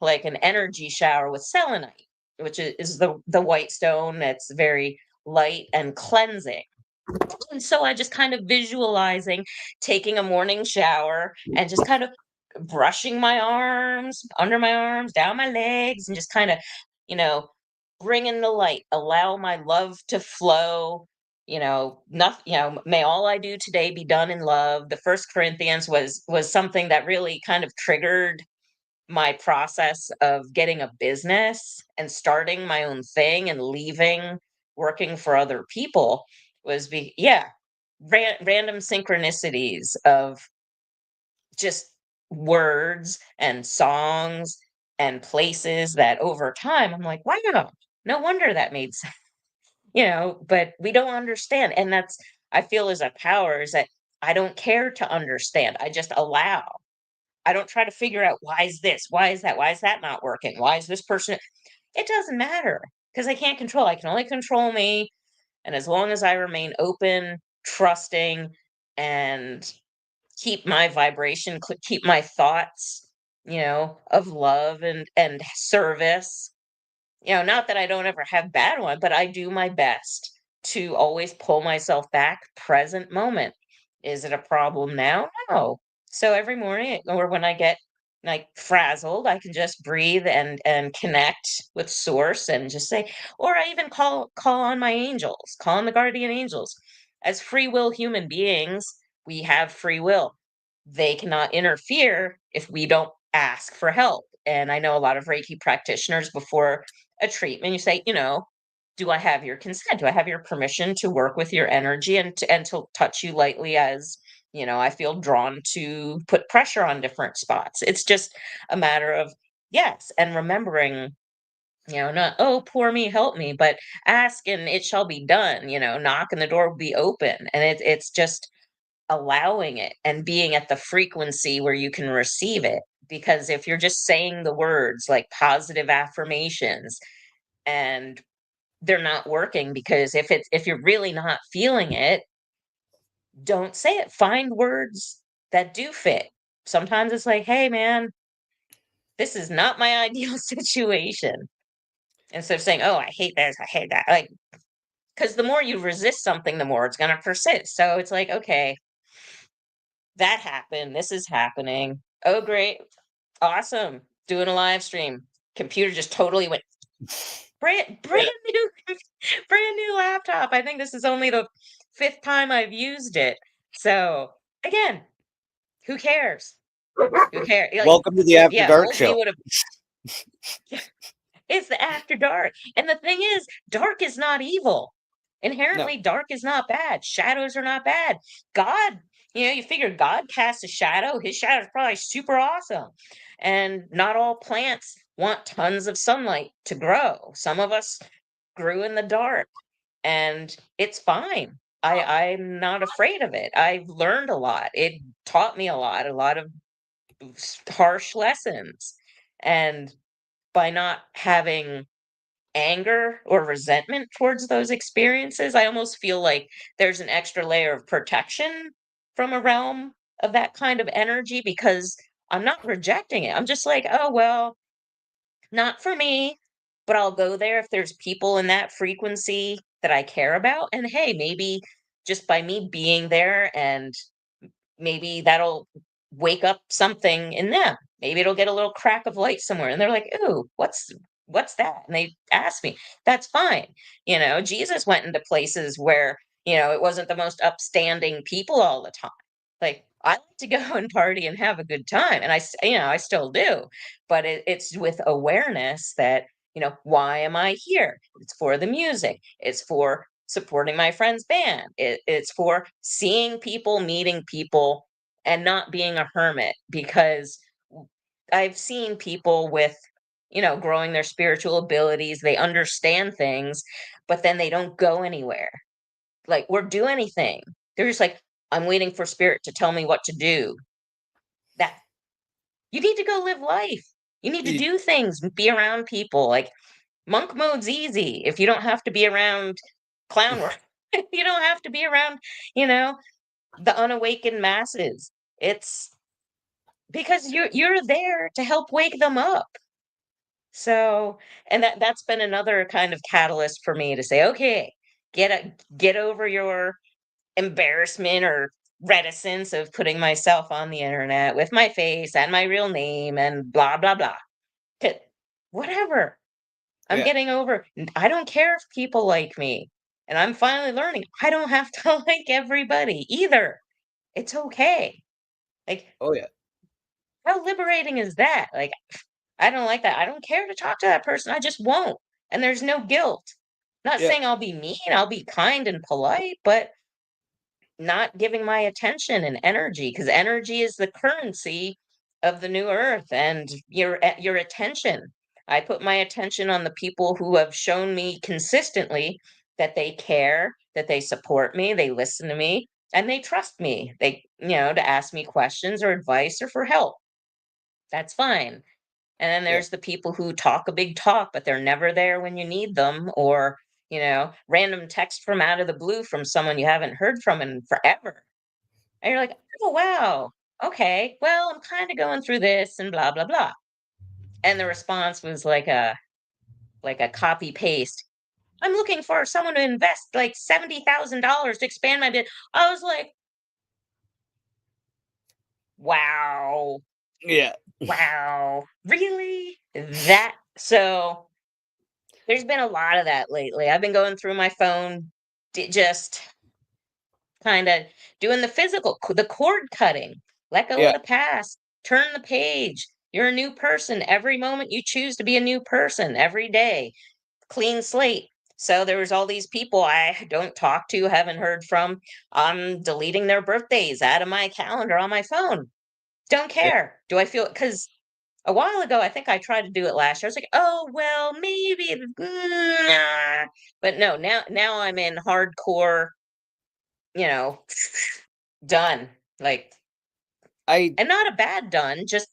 B: like an energy shower with selenite, which is the white stone that's very light and cleansing. And so I just kind of visualizing taking a morning shower and just kind of brushing my arms, under my arms, down my legs, and just kind of, you know, bring in the light, allow my love to flow. Nothing, may all I do today be done in love. The First Corinthians was something that really kind of triggered my process of getting a business and starting my own thing and leaving working for other people. Yeah, random synchronicities of just words and songs and places that over time I'm like, wow, no wonder that made sense. But we don't understand. And that's, I feel, is a power, is that I don't care to understand, I just allow. I don't try to figure out, why is this? Why is that? Why is that not working? Why is this person? It doesn't matter, because I can't control. I can only control me. And as long as I remain open, trusting, and keep my vibration, keep my thoughts, of love and service, not that I don't ever have bad one, but I do my best to always pull myself back, present moment. Is it a problem now? No. So every morning, or when I get like frazzled, I can just breathe and connect with source and just say, or I even call on my angels, call on the guardian angels. As free will human beings, we have free will. They cannot interfere if we don't ask for help. And I know a lot of Reiki practitioners, before a treatment, you say, do I have your consent? Do I have your permission to work with your energy and to touch you lightly, as I feel drawn to put pressure on different spots? It's just a matter of yes, and remembering, not, oh, poor me, help me, but ask and it shall be done. Knock and the door will be open. And it's just allowing it and being at the frequency where you can receive it. Because if you're just saying the words like positive affirmations and they're not working, because if you're really not feeling it, don't say it. Find words that do fit. Sometimes it's like, hey man, this is not my ideal situation. Instead of saying, oh, I hate this, I hate that. Like, because the more you resist something, the more it's going to persist. So it's like, okay, that happened. This is happening. Oh, great. Awesome. Doing a live stream. Computer just totally went brand new brand new laptop. I think this is only the fifth time I've used it. So again, who cares? Who cares? Like,
A: Welcome to the After
B: yeah,
A: Dark
B: old me
A: Show.
B: would have. It's the after dark. And the thing is, dark is not evil.
A: No,
B: Inherently, dark is not bad. Shadows are not bad. God You figure God casts a shadow, his shadow is probably super awesome. And not all plants want tons of sunlight to grow. Some of us grew in the dark, and it's fine. I'm not afraid of it. I've learned a lot. It taught me a lot of harsh lessons. And by not having anger or resentment towards those experiences, I almost feel like there's an extra layer of protection from a realm of that kind of energy because I'm not rejecting it. I'm just like, oh, well, not for me, but I'll go there if there's people in that frequency that I care about. And hey, maybe just by me being there and maybe that'll wake up something in them. Maybe it'll get a little crack of light somewhere and they're like, "Ooh, what's that?" And they ask me. That's fine. Jesus went into places where, it wasn't the most upstanding people all the time. Like I like to go and party and have a good time and I still do. But it's with awareness that, why am I here? It's for the music. It's for supporting my friend's band. It's for seeing people, meeting people, and not being a hermit because I've seen people with, growing their spiritual abilities, they understand things, but then they don't go anywhere, like, or do anything. They're just like, I'm waiting for spirit to tell me what to do. That you need to go live life. You need to
A: Y-
B: do things, be around people. Like monk mode's easy if you don't have to be around clown work. You don't have to be around, you know, the unawakened masses. It's because you're there to help wake them up. So, and that's been another kind of catalyst for me to say, okay, get over your embarrassment or reticence of putting myself on the internet with my face and my real name and blah blah blah. 'Kay, whatever. I'm
A: yeah.
B: getting over. I don't care if people like me. And I'm finally learning I don't have to like everybody either. It's okay. Like,
A: Oh yeah.
B: how liberating is that? Like, I don't like that. I don't care to talk to that person. I just won't. And there's no guilt. Not
A: Yeah.
B: saying I'll be mean, I'll be kind and polite, but not giving my attention and energy because energy is the currency of the new earth and your attention. I put my attention on the people who have shown me consistently that they care, that they support me, they listen to me, and they trust me. They, to ask me questions or advice or for help. That's fine. And then
A: Yeah.
B: there's the people who talk a big talk, but they're never there when you need them, or, random text from out of the blue from someone you haven't heard from in forever. And you're like, oh, wow. Okay. Well, I'm kind of going through this and blah, blah, blah. And the response was like a copy paste. I'm looking for someone to invest like $70,000 to expand my bit. I was like, wow,
A: Yeah.
B: wow, really? That so there's been a lot of that lately. I've been going through my phone, just kind of doing the the cord cutting. Let go of
A: Yeah.
B: the past. Turn the page. You're a new person. Every moment you choose to be a new person every day. Clean slate. So there was all these people I don't talk to, haven't heard from. I'm deleting their birthdays out of my calendar on my phone. Don't
A: Yeah.
B: care. Do I feel because a while ago, I think I tried to do it last year. I was like, "Oh, well, maybe, nah." But no, now I'm in hardcore, you know, done. Like,
A: I
B: and not a bad done, just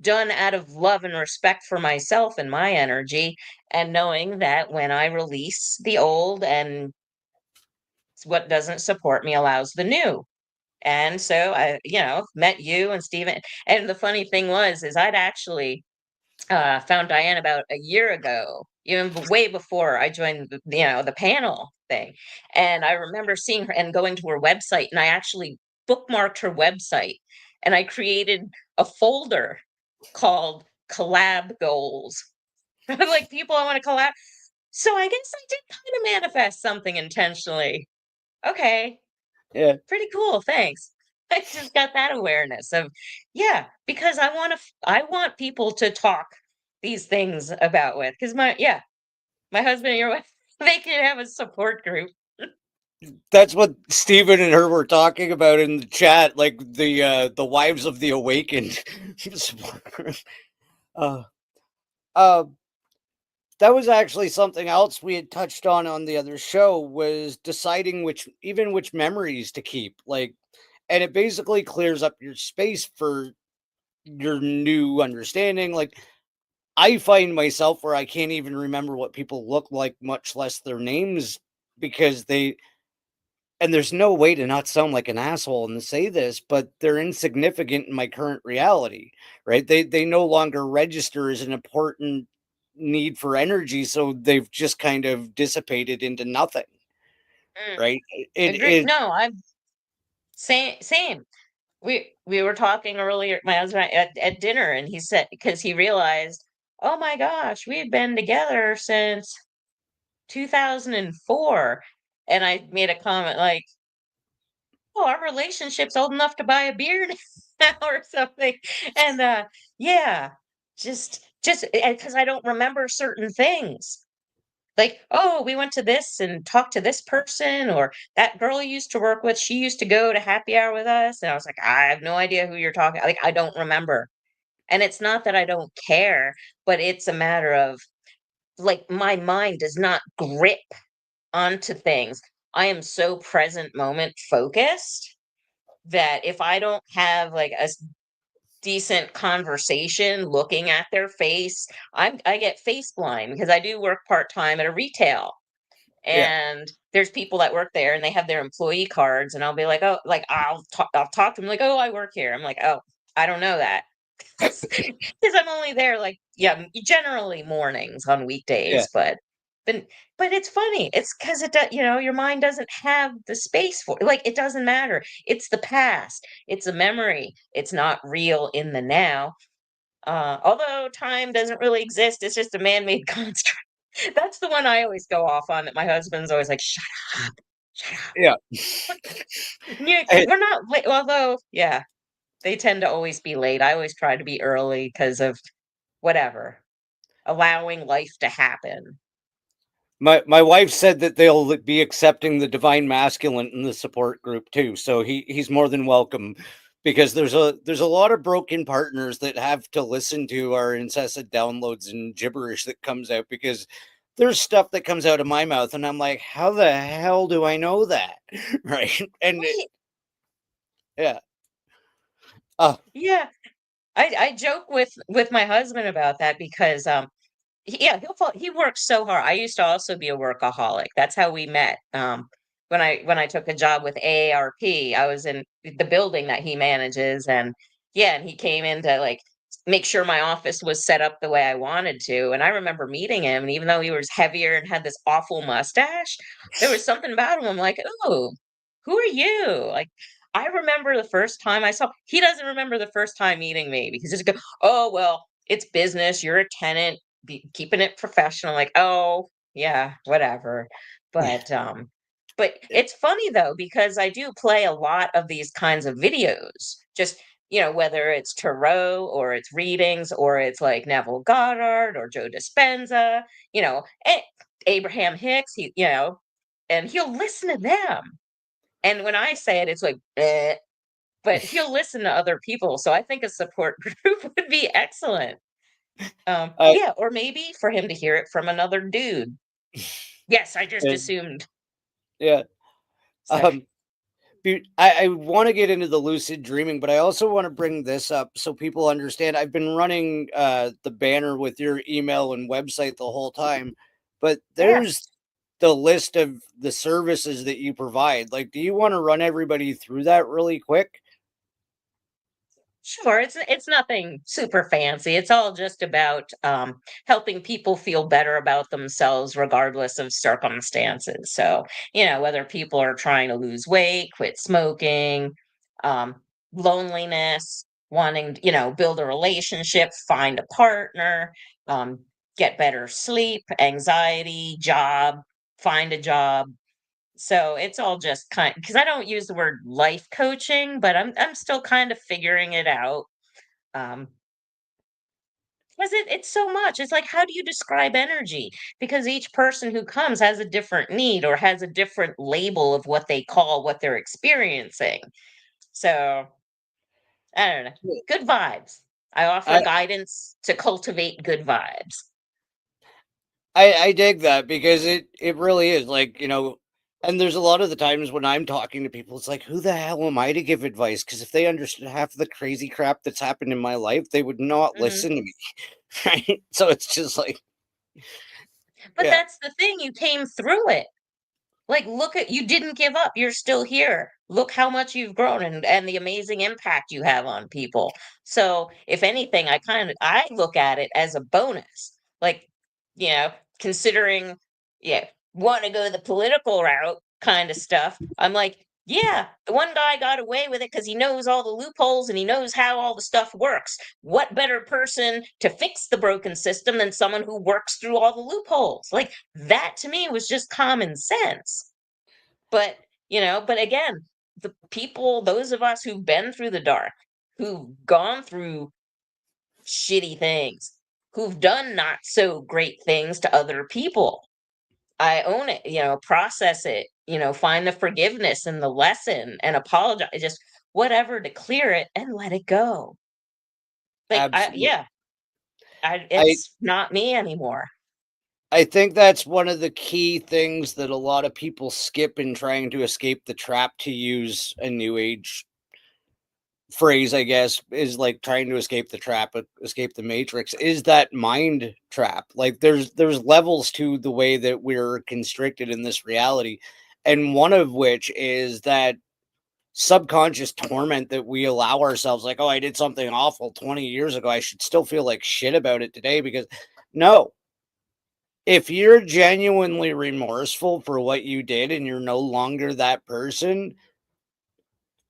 B: done out of love and respect for myself and my energy, and knowing that when I release the old and what doesn't support me allows the new. And so I, met you and Steven. And the funny thing was, is I'd actually found Diane about a year ago, even way before I joined, the panel thing. And I remember seeing her and going to her website, and I actually bookmarked her website, and I created a folder called collab goals. Like people I want to collab. So I guess I did kind of manifest something intentionally. Okay,
A: yeah.
B: pretty cool, thanks. I just got that awareness of, yeah, because I want people to talk these things about with, because my husband and your wife, they can have a support group.
A: That's what Steven and her were talking about in the chat, like the wives of the awakened. uh, uh, that was actually something else we had touched on the other show, was deciding which memories to keep, like, and it basically clears up your space for your new understanding. Like, I find myself where I can't even remember what people look like, much less their names, because they, and there's no way to not sound like an asshole and to say this, but they're insignificant in my current reality, right? They no longer register as an important need for energy, so they've just kind of dissipated into nothing,
B: Mm,
A: right?
B: agree.
A: It
B: No, I'm same. We were talking earlier, my husband at dinner, and he said because he realized, oh my gosh, we had been together since 2004, and I made a comment like, "Oh, our relationship's old enough to buy a beer now or something." And, yeah, just because I don't remember certain things. Like, "Oh, we went to this and talked to this person," or "That girl you used to work with, she used to go to happy hour with us." And I was like, "I have no idea who you're talking," like, I don't remember. And it's not that I don't care, but it's a matter of, like, my mind does not grip onto things. I am so present moment focused that if I don't have like decent conversation looking at their face, I get face blind because I do work part-time at a retail,
A: yeah,
B: and there's people that work there and they have their employee cards, and I'll be like, "Oh," like I'll talk to them like, "Oh, I work here." I'm like, "Oh, I don't know that." Because I'm only there like, yeah, generally mornings on
A: yeah,
B: weekdays, but but it's funny. It's because your mind doesn't have the space for, like, it doesn't matter. It's the past. It's a memory. It's not real in the now. Although time doesn't really exist, it's just a man-made construct. That's the one I always go off on, that my husband's always like, "Shut up. Shut up."
A: yeah.
B: Yeah,
A: I-
B: we're not late, although, yeah, they tend to always be late. I always try to be early because of whatever, allowing life to happen.
A: my wife said that they'll be accepting the divine masculine in the support group too, so he's more than welcome, because there's a lot of broken partners that have to listen to our incessant downloads and gibberish that comes out, because there's stuff that comes out of my mouth and I'm like, how the hell do I know that? Right.
B: Right.
A: Yeah. uh
B: Yeah. I joke with my husband about that because yeah, he works so hard. I used to also be a workaholic. That's how we met. When I took a job with AARP, I was in the building that he manages, and yeah, and he came in to like make sure my office was set up the way I wanted to. And I remember meeting him, and even though he was heavier and had this awful mustache, there was something about him. I'm like, oh, who are you? Like, I remember the first time I saw. He doesn't remember the first time meeting me because he's go, oh well, it's business. You're a tenant, keeping it professional, like, oh yeah, whatever. But it's funny though because I do play a lot of these kinds of videos, just whether it's tarot or it's readings or it's like Neville Goddard or Joe Dispenza, Abraham Hicks, and he'll listen to them, and when I say it, it's like "Bleh," but he'll listen to other people, so I think a support group would be excellent.
A: I,
B: Yeah, or maybe for him to hear it from another dude. Yes, I just
A: uh,
B: assumed.
A: yeah.
B: So,
A: um I want to get into the lucid dreaming, but I also want to bring this up so people understand. I've been running the banner with your email and website the whole time, but
B: yeah.
A: there's the list of the services that you provide. Like, do you want to run everybody through that really quick?
B: Sure, it's nothing super fancy. It's all just about helping people feel better about themselves regardless of circumstances. So, whether people are trying to lose weight, quit smoking, um, loneliness, wanting, build a relationship, find a partner, um, get better sleep, anxiety, job, find a job. So it's all just kind, because I don't use the word life coaching, but I'm still kind of figuring it out. Um, 'Cause it's so much. It's like, how do you describe energy? Because each person who comes has a different need or has a different label of what they call what they're experiencing. So, I don't know. Good vibes. I offer
A: I,
B: guidance to cultivate good vibes.
A: I dig that because it really is like, and there's a lot of the times when I'm talking to people, it's like, who the hell am I to give advice? Because if they understood half the crazy crap that's happened in my life, they would not
B: Mhm.
A: listen to me. Right. So it's just like,
B: But
A: yeah,
B: that's the thing, you came through it. Like, look at you didn't give up. You're still here. Look how much you've grown and the amazing impact you have on people. So, if anything, I look at it as a bonus. Like, you know, considering yeah, want to go the political route kind of stuff. I'm like, yeah, the one guy got away with it because he knows all the loopholes and he knows how all the stuff works. What better person to fix the broken system than someone who works through all the loopholes? Like that to me was just common sense. But, but again, the people, those of us who've been through the dark, who've gone through shitty things, who've done not so great things to other people, I own it, process it, find the forgiveness and the lesson and apologize, just whatever to clear it and let it go. Like,
A: absolutely.
B: yeah,
A: I
B: it's not me anymore.
A: I think that's one of the key things that a lot of people skip in trying to escape the trap, to use a new age phrase, I guess, is like trying to escape the trap, escape the matrix, is that mind trap. Like there's levels to the way that we're constricted in this reality. And one of which is that subconscious torment that we allow ourselves, like, oh, I did something awful 20 years ago. I should still feel like shit about it today. Because no, if you're genuinely remorseful for what you did and you're no longer that person,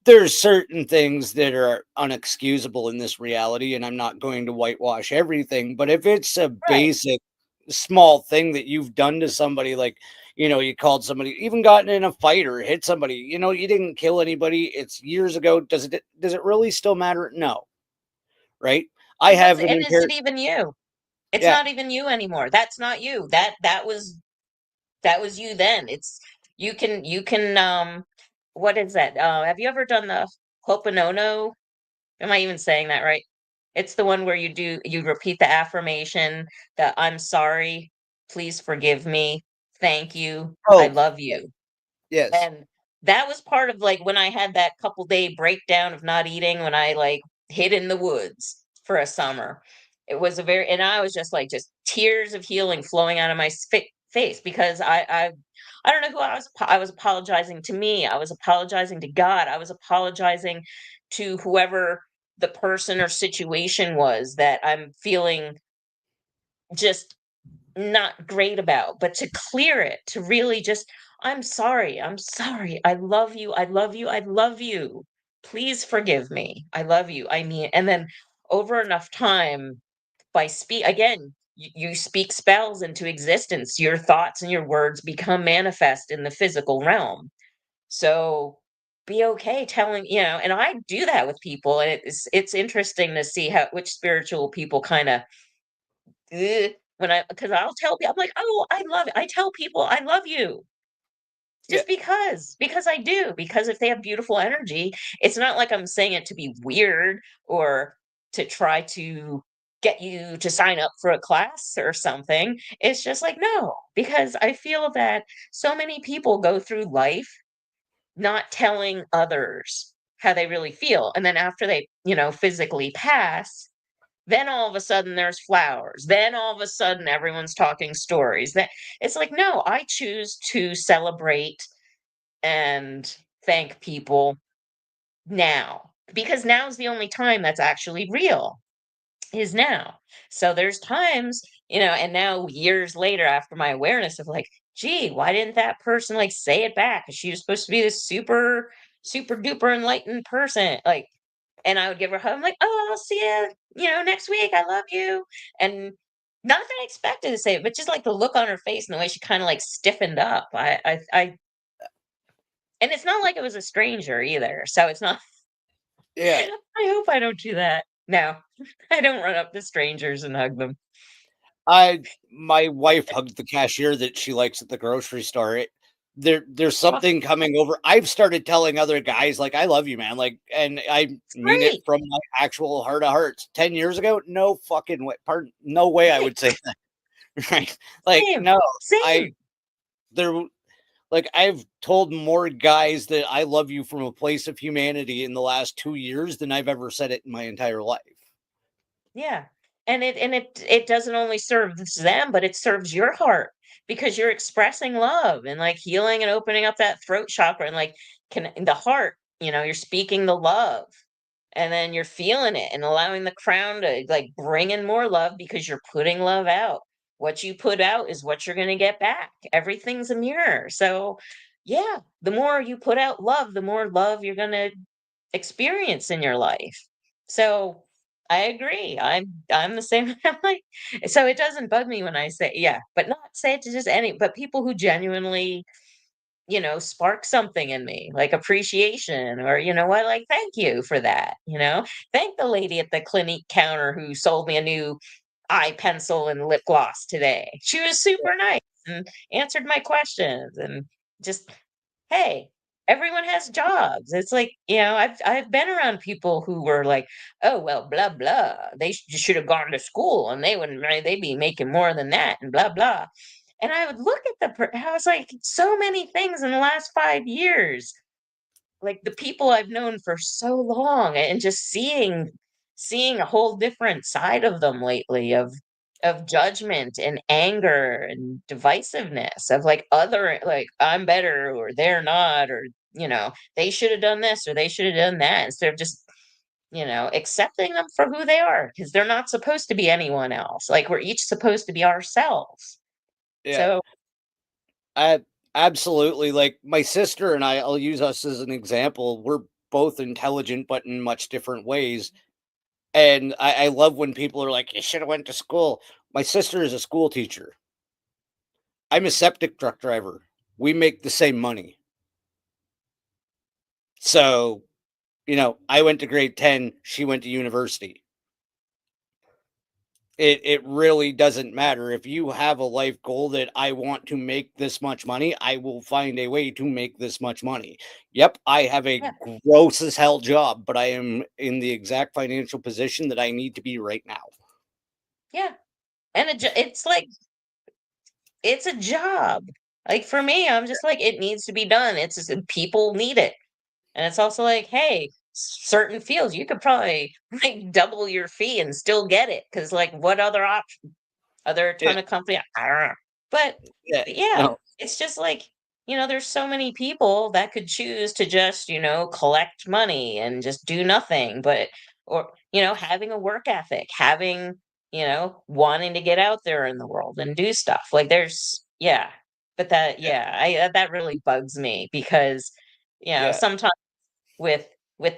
A: there's certain things that are unexcusable in this reality, and I'm not going to whitewash everything, but if it's a
B: Right.
A: basic small thing that you've done to somebody, like, you called somebody, even gotten in a fight or hit somebody, you didn't kill anybody, it's years ago. Does it really still matter? No, right? I
B: And
A: have an
B: is it
A: impaired,
B: even you? It's
A: yeah.
B: not even you anymore. That's not you. That was you then. It's you can what is that? Have you ever done the Hoponono? Am I even saying that right? It's the one where you repeat the affirmation that I'm sorry, please forgive me, thank you, I
A: Oh,
B: love
A: yeah,
B: you.
A: yes.
B: And that was part of, like, when I had that couple day breakdown of not eating when I, like, hid in the woods for a summer. It was a very and I was just, like, just tears of healing flowing out of my face because I don't know who I was apologizing to me, I was apologizing to God, I was apologizing to whoever the person or situation was that I'm feeling just not great about, but to clear it, to really just, I'm sorry, I love you, I love you, I love you. Please forgive me. I love you. I mean, and then over enough time, by again, you speak spells into existence. Your thoughts and your words become manifest in the physical realm. So be okay telling, and I do that with people, and it's interesting to see how which spiritual people kind of when because I'll tell people, I'm like, "Oh, I love it." I tell people, "I love you."
A: Yeah,
B: Just because I do. Because if they have beautiful energy, it's not like I'm saying it to be weird or to try to get you to sign up for a class or something. It's just like, no, because I feel that so many people go through life not telling others how they really feel. And then after they, physically pass, then all of a sudden there's flowers. Then all of a sudden everyone's talking stories. That it's like, no, I choose to celebrate and thank people now because now's the only time that's actually real is now. So there's times, and now years later after my awareness of like, gee, why didn't that person like say it back? She was supposed to be this super, super duper enlightened person. Like, and I would give her a hug. I'm like, oh, I'll see you, next week. I love you. And not that I expected to say it, but just like the look on her face and the way she kind of like stiffened up. And it's not like it was a stranger either. So it's not,
A: yeah.
B: I hope I don't do that. No, I don't run up to strangers and hug them.
A: I my wife hugs the cashier that she likes at the grocery store. There's
B: Oh,
A: something coming over. I've started telling other guys like I love you, man. Like, and I
B: it's
A: mean it
B: great.
A: from my actual heart of hearts. 10 years ago, no fucking way. Pardon, no way I
B: Right.
A: would say that. Right? Like,
B: Same.
A: no, I
B: Same.
A: there. Like I've told more guys that I love you from a place of humanity in the last 2 years than I've ever said it in my entire life.
B: Yeah. And it doesn't only serve them, but it serves your heart because you're expressing love and like healing and opening up that throat chakra and like can the heart, you're speaking the love and then you're feeling it and allowing the crown to like bring in more love because you're putting love out. What you put out is what you're going to get back. Everything's a mirror. So, yeah, the more you put out love, the more love you're going to experience in your life. So I agree. I'm the same. I'm like, so it doesn't bug me when I say yeah, but not say it to just any, but people who genuinely, spark something in me, like appreciation, or you know what, like thank you for that. Thank the lady at the clinic counter who sold me a new eye pencil and lip gloss today. She was super nice and answered my questions and just hey, everyone has jobs. It's like, I've been around people who were like, oh well, blah blah. They should have gone to school and they'd be making more than that and blah blah. And I would look at I was like, so many things in the last 5 years, like the people I've known for so long and just seeing a whole different side of them lately of judgment and anger and divisiveness of like other like I'm better or they're not or they should have done this or they should have done that instead of just accepting them for who they are because they're not supposed to be anyone else, like we're each supposed to be ourselves.
A: Yeah,
B: So
A: I absolutely like my sister and I'll use us as an example. We're both intelligent, but in much different ways. And I love when people are like, "You should have went to school." My sister is a school teacher. I'm a septic truck driver. We make the same money. So, I went to grade 10, she went to university. It really doesn't matter. If you have a life goal that I want to make this much money, I will find a way to make this much money. Yep, I have a
B: yeah,
A: gross as hell job, but I am in the exact financial position that I need to be right now.
B: yeah, and it's like it's a job. Like for me, I'm just like it needs to be done. It's just people need it. And it's also like, hey, certain fields you could probably like double your fee and still get it cuz like what other option? Other
A: Yeah,
B: ton of company, I don't know. But
A: yeah,
B: yeah,
A: no,
B: it's just like, there's so many people that could choose to just, collect money and just do nothing, but or, having a work ethic, having, wanting to get out there in the world and do stuff. Like there's yeah. But that
A: yeah,
B: yeah, that really bugs me because
A: yeah,
B: sometimes with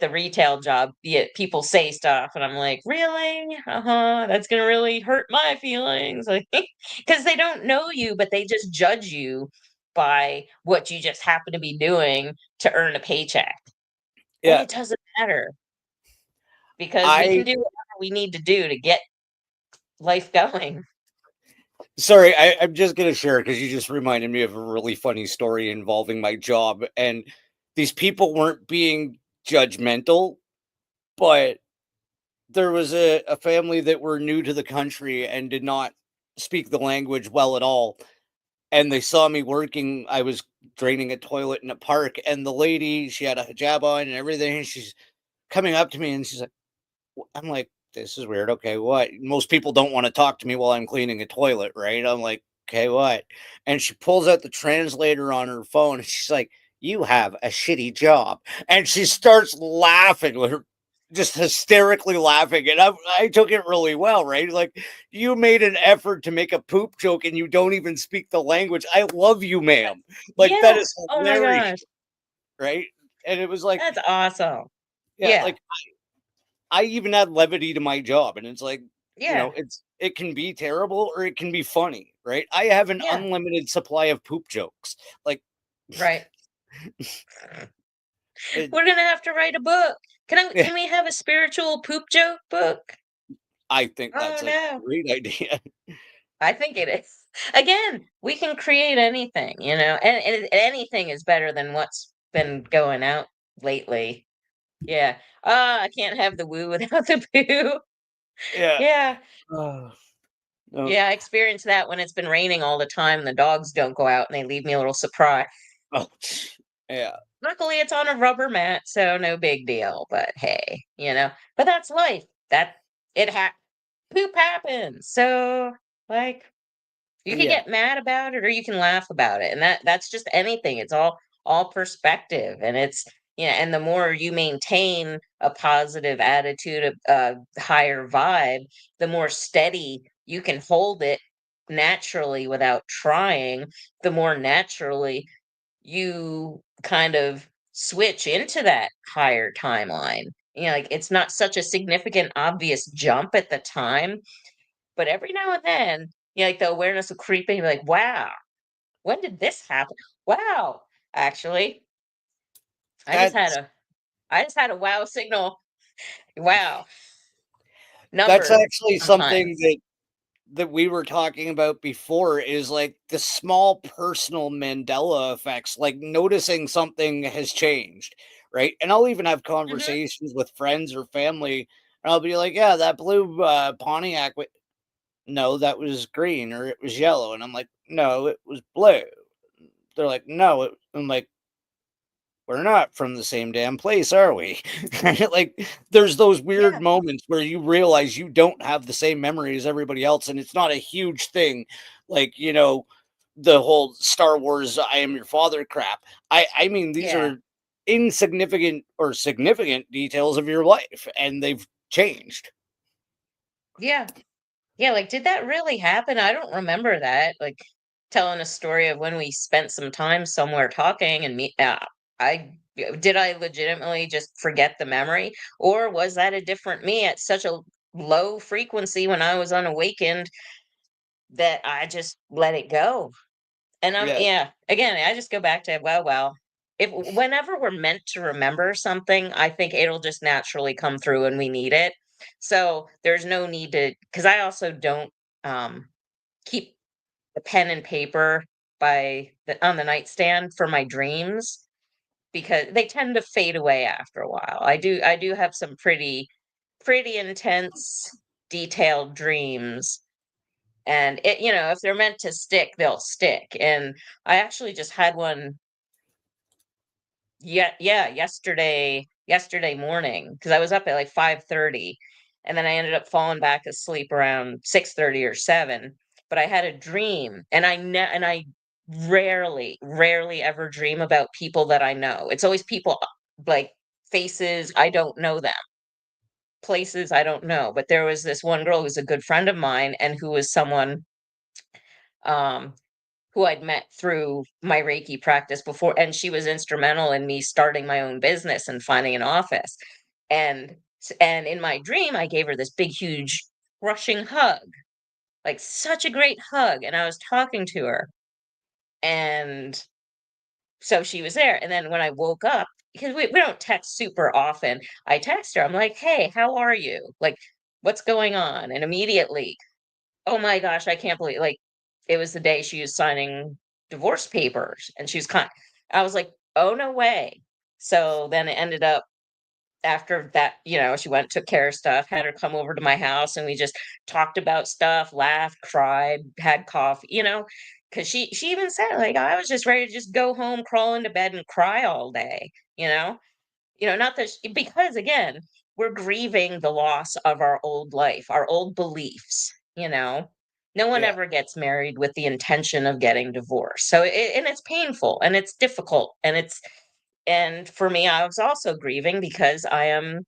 B: the retail job, people say stuff, and I'm like, "Really? Uh-huh, that's gonna really hurt my feelings," like, because they don't know you, but they just judge you by what you just happen to be doing to earn a paycheck, and
A: yeah.
B: it doesn't matter because we can
A: I
B: do whatever we need to do to get life going.
A: Sorry, I'm just gonna share because you just reminded me of a really funny story involving my job. And these people weren't being judgmental, but there was a family that were new to the country and did not speak the language well at all. And they saw me working. I was draining a toilet in a park, and the lady, she had a hijab on and everything. And she's coming up to me and she's like, I'm like, this is weird. Okay, what? Most people don't want to talk to me while I'm cleaning a toilet, right? I'm like, okay, what? And she pulls out the translator on her phone and she's like, you have a shitty job. And she starts laughing with her, just hysterically laughing. And I took it really well, right? Like, you made an effort to make a poop joke and you don't even speak the language. I love you, ma'am. Like, that
B: Yeah.
A: is
B: Oh my
A: hilarious,
B: gosh.
A: right? And it was like,
B: That's awesome.
A: yeah,
B: Yeah.
A: like I even add levity to my job, and it's like,
B: Yeah.
A: it can be terrible or it can be funny, right? I have an
B: Yeah.
A: unlimited supply of poop jokes. Like
B: Right.
A: it,
B: We're gonna have to write a book.
A: Yeah,
B: can we have a spiritual poop joke book?
A: I think
B: Oh,
A: that's a
B: no.
A: great idea.
B: I think it is. Again, we can create anything, and anything is better than what's been going out lately. Yeah. Ah, I can't have the woo without the poo.
A: Yeah.
B: Yeah.
A: Oh, no.
B: Yeah, I experienced that when it's been raining all the time and the dogs don't go out and they leave me a little surprise.
A: Oh, yeah.
B: Luckily, it's on a rubber mat, so no big deal. But hey, but that's life. That it ha poop happens. So, like, you can
A: Yeah.
B: get mad about it or you can laugh about it. And that's just anything. It's all perspective. And and the more you maintain a positive attitude, a higher vibe, the more steady you can hold it naturally without trying, the more naturally you kind of switch into that higher timeline. Like it's not such a significant, obvious jump at the time, but every now and then, like the awareness will creep in, you're like, wow, when did this happen? Wow. Actually, I just had
A: That's
B: a I just had a wow signal. Wow.
A: that's
B: Number
A: actually something
B: sometimes.
A: that we were talking about before is like the small personal Mandela effects, like noticing something has changed, right? And I'll even have
B: Hmm.
A: conversations with friends or family, and I'll be like, "Yeah, that blue Pontiac, no, that was green or it was yellow," and I'm like, "No, it was blue." They're like, "No," I'm like, we're not from the same damn place, are we? Like, there's those weird
B: Yeah.
A: moments where you realize you don't have the same memory as everybody else, and it's not a huge thing, like, the whole Star Wars "I am your father" crap. I mean, these
B: Yeah.
A: are insignificant or significant details of your life, and they've changed.
B: Yeah. Yeah, like, did that really happen? I don't remember that. Like, telling a story of when we spent some time somewhere talking and did I legitimately just forget the memory? Or was that a different me at such a low frequency when I was unawakened that I just let it go? And
A: Yeah,
B: yeah, again, I just go back to, well, if whenever we're meant to remember something, I think it'll just naturally come through and we need it. So there's no need to, because I also don't um, keep the pen and paper on the nightstand for my dreams because they tend to fade away after a while. I do have some pretty intense, detailed dreams, and if they're meant to stick, they'll stick. And I actually just had one, yeah, yesterday morning, because I was up at like 5:30, and then I ended up falling back asleep around 6:30 or 7. But I had a dream, and I rarely ever dream about people that I know. It's always people, like, faces I don't know them, places I don't know. But there was this one girl who's a good friend of mine and who was someone um who I'd met through my Reiki practice before, and she was instrumental in me starting my own business and finding an office. And in my dream, I gave her this big, huge, crushing hug, like such a great hug. And I was talking to her, and so she was there. And then when I woke up, because we don't text super often, I text her. I'm like, "Hey, how are you? Like, what's going on?" And immediately, oh my gosh, I can't believe, like, it was the day she was signing divorce papers, and she was I was like, "Oh, no way." So then it ended up, after that, she went, took care of stuff, had her come over to my house, and we just talked about stuff, laughed, cried, had coffee, because she even said, like, "I was just ready to just go home, crawl into bed, and cry all day," you know? Not that because again, we're grieving the loss of our old life, our old beliefs. No one
A: yeah,
B: ever gets married with the intention of getting divorced. So and it's painful and it's difficult and for me, I was also grieving because I am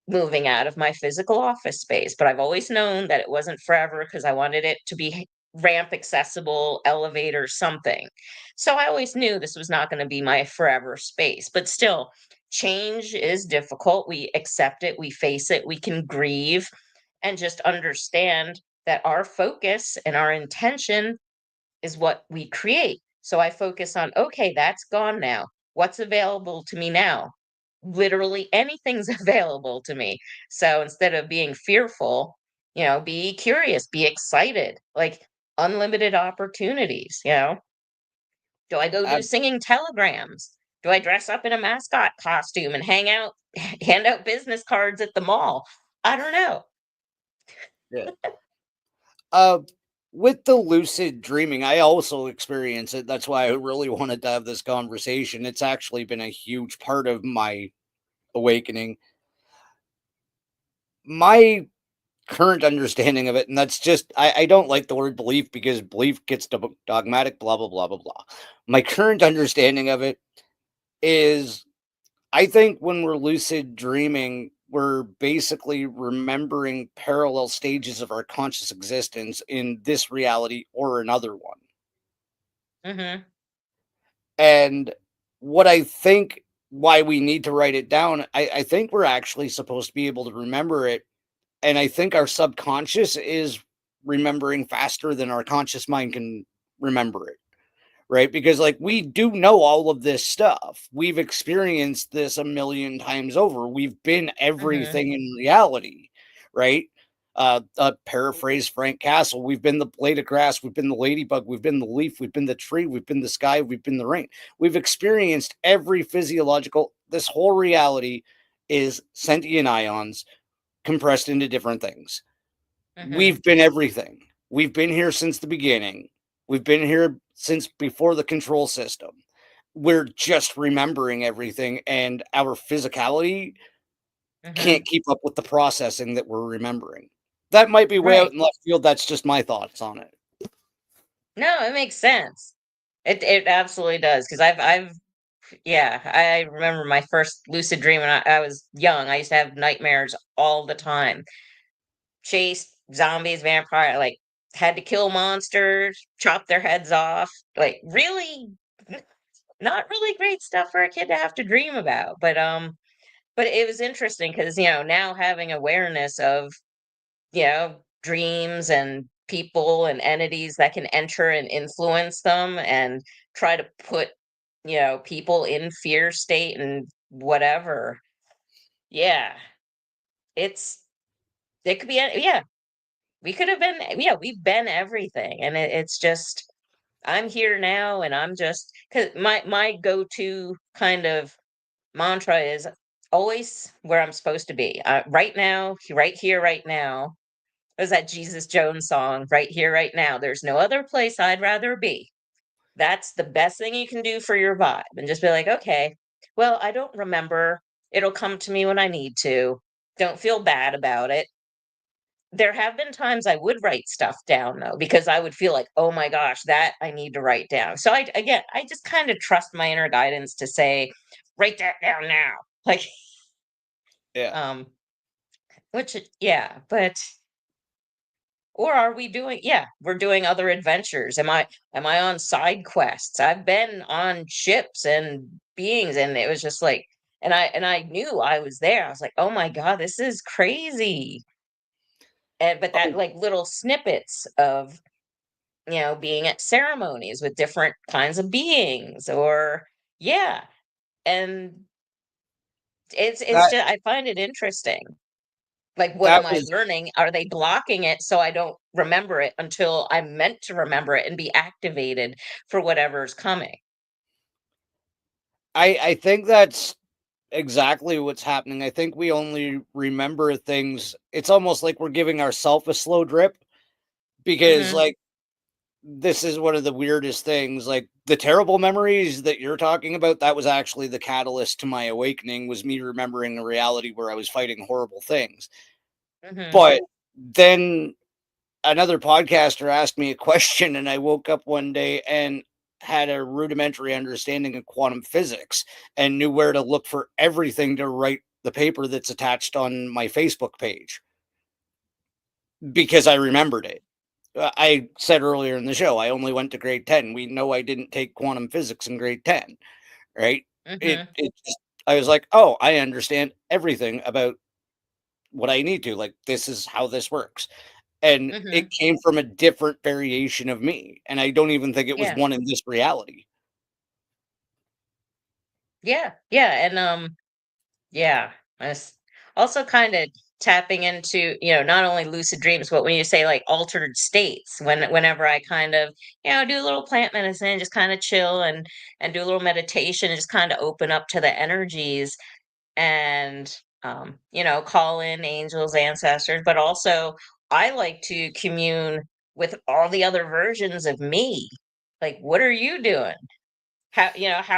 B: moving out of my physical office space, but I've always known that it wasn't forever because I wanted it to be ramp accessible, elevator, something. So I always knew this was not going to be my forever space, but still, change is difficult. We accept it, we face it, we can grieve and just understand that our focus and our intention is what we create. So I focus on, okay, that's gone now. What's available to me now? literally anything's available to me. So instead of being fearful, be curious, be excited, like unlimited opportunities. Do I go do
A: Ab-
B: singing telegrams? Do I dress up in a mascot costume and hang out, hand out business cards at the mall? I don't know.
A: yeah. Uh, with the lucid dreaming, I also experience it. That's why I really wanted to have this conversation. It's actually been a huge part of my awakening. My current understanding of it, and that's just, I don't like the word belief because belief gets dogmatic, blah, blah, blah, blah, blah. My current understanding of it is I think when we're lucid dreaming, we're basically remembering parallel stages of our conscious existence in this reality or another one.
B: Mhm.
A: And what I think why we need to write it down, I think we're actually supposed to be able to remember it. And I think our subconscious is remembering faster than our conscious mind can remember it. Right? Because like we do know all of this stuff. We've experienced this a million times over. We've been
B: Mhm.
A: everything in reality, right? Paraphrase Frank Castle. We've been the blade of grass. We've been the ladybug. We've been the leaf. We've been the tree. We've been the sky. We've been the rain. We've experienced every physiological. This whole reality is sentient ions compressed into different things.
B: Mhm.
A: We've been everything. We've been here since the beginning. We've been here since before the control system. We're just remembering everything, and our physicality can't
B: Mhm.
A: keep up with the processing that we're remembering. That might be way out
B: Right.
A: in left field. That's just my thoughts on it.
B: No, it makes sense. It absolutely does, because I've yeah, I remember my first lucid dream when I was young. I used to have nightmares all the time. Chased zombies, vampire, like had to kill monsters, chop their heads off. Like really not really great stuff for a kid to have to dream about. But it was interesting because, now having awareness of, dreams and people and entities that can enter and influence them and try to put, people in fear state and whatever. Yeah. It's it could be yeah, we could have been yeah, we've been everything. And it's just I'm here now, and I'm just because my go-to kind of mantra is always where I'm supposed to be. Right now, right here, right now. Was that Jesus Jones song, Right Here, Right Now? There's no other place I'd rather be. That's the best thing you can do for your vibe. And just be like, okay, well, I don't remember. It'll come to me when I need to. Don't feel bad about it. There have been times I would write stuff down though, because I would feel like, oh my gosh, that I need to write down. So I just kind of trust my inner guidance to say, write that down now. Like,
A: Yeah.
B: um, yeah, but or are we doing yeah, we're doing other adventures. Am I on side quests? I've been on ships and beings, and it was just like and I knew I was there. I was like, "Oh my god, this is crazy." And but that
A: Oh,
B: like little snippets of, being at ceremonies with different kinds of beings or yeah, and it's
A: that
B: just I find it interesting. Like, what
A: that
B: am I
A: was
B: learning? Are they blocking it so I don't remember it until I'm meant to remember it and be activated for whatever's coming?
A: I think that's exactly what's happening. I think we only remember things. It's almost like we're giving ourselves a slow drip because
B: Mhm.
A: like this is one of the weirdest things. Like the terrible memories that you're talking about, that was actually the catalyst to my awakening, was me remembering a reality where I was fighting horrible things.
B: Mhm.
A: But then another podcaster asked me a question, and I woke up one day and had a rudimentary understanding of quantum physics and knew where to look for everything to write the paper that's attached on my Facebook page because I remembered it. I said earlier in the show, I only went to grade 10. We know I didn't take quantum physics in grade 10, right? It,
B: Mhm.
A: it, just, I was like, oh, I understand everything about what I need to. Like, this is how this works. And it
B: Mhm.
A: came from a different variation of me. And I don't even think it was
B: Yeah.
A: one in this reality.
B: Yeah. Yeah, and, Yeah. That's also kind of tapping into, not only lucid dreams, but when you say like altered states, whenever I kind of, do a little plant medicine, just kind of chill and do a little meditation and just kind of open up to the energies and call in angels, ancestors, but also I like to commune with all the other versions of me. Like, what are you doing? How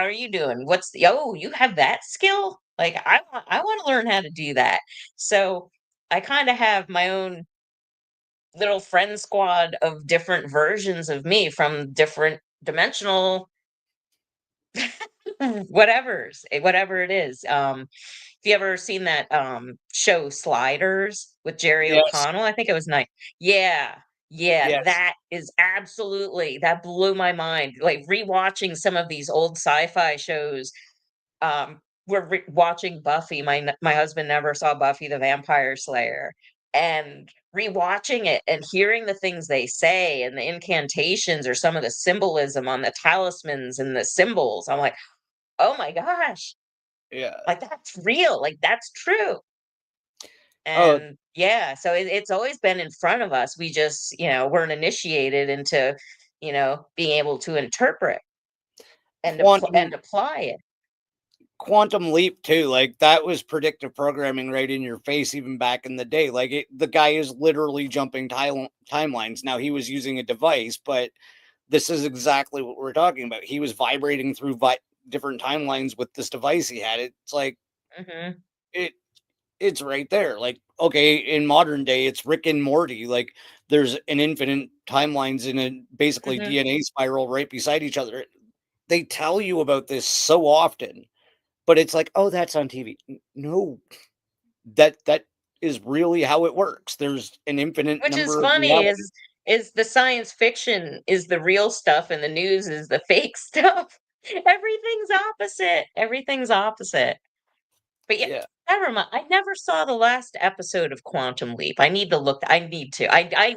B: are you doing? Oh, you have that skill? Like, I want to learn how to do that. So I kind of have my own little friend squad of different versions of me from different dimensional whatever it is. Have you ever seen that show Sliders with Jerry
A: Yes,
B: O'Connell? I think it was nice. Yeah. Yeah,
A: yes,
B: that blew my mind. Like rewatching some of these old sci-fi shows. We're watching Buffy. My husband never saw Buffy the Vampire Slayer, and rewatching it and hearing the things they say and the incantations or some of the symbolism on the talismans and the symbols. I'm like, oh my gosh,
A: yeah.
B: like that's real, like that's true.
A: Oh,
B: And yeah, so it's always been in front of us. We just, weren't initiated into, being able to interpret and
A: quantum
B: apply it.
A: quantum leap too. Like that was predictive programming right in your face, even back in the day. The guy is literally jumping timelines. Now he was using a device, but this is exactly what we're talking about. He was vibrating through different timelines with this device he had. It's like
B: Hmm.
A: it it's right there. Like, okay, in modern day, it's Rick and Morty. Like, there's an infinite timelines in a basically
B: Hmm.
A: DNA spiral right beside each other. They tell you about this so often, but it's like, oh, that's on TV. No, that is really how it works. There's an infinite
B: Which is
A: number of
B: funny
A: realities.
B: is the science fiction is the real stuff and the news is the fake stuff. Everything's opposite. But yeah,
A: Yeah,
B: never mind. I never saw the last episode of Quantum Leap. I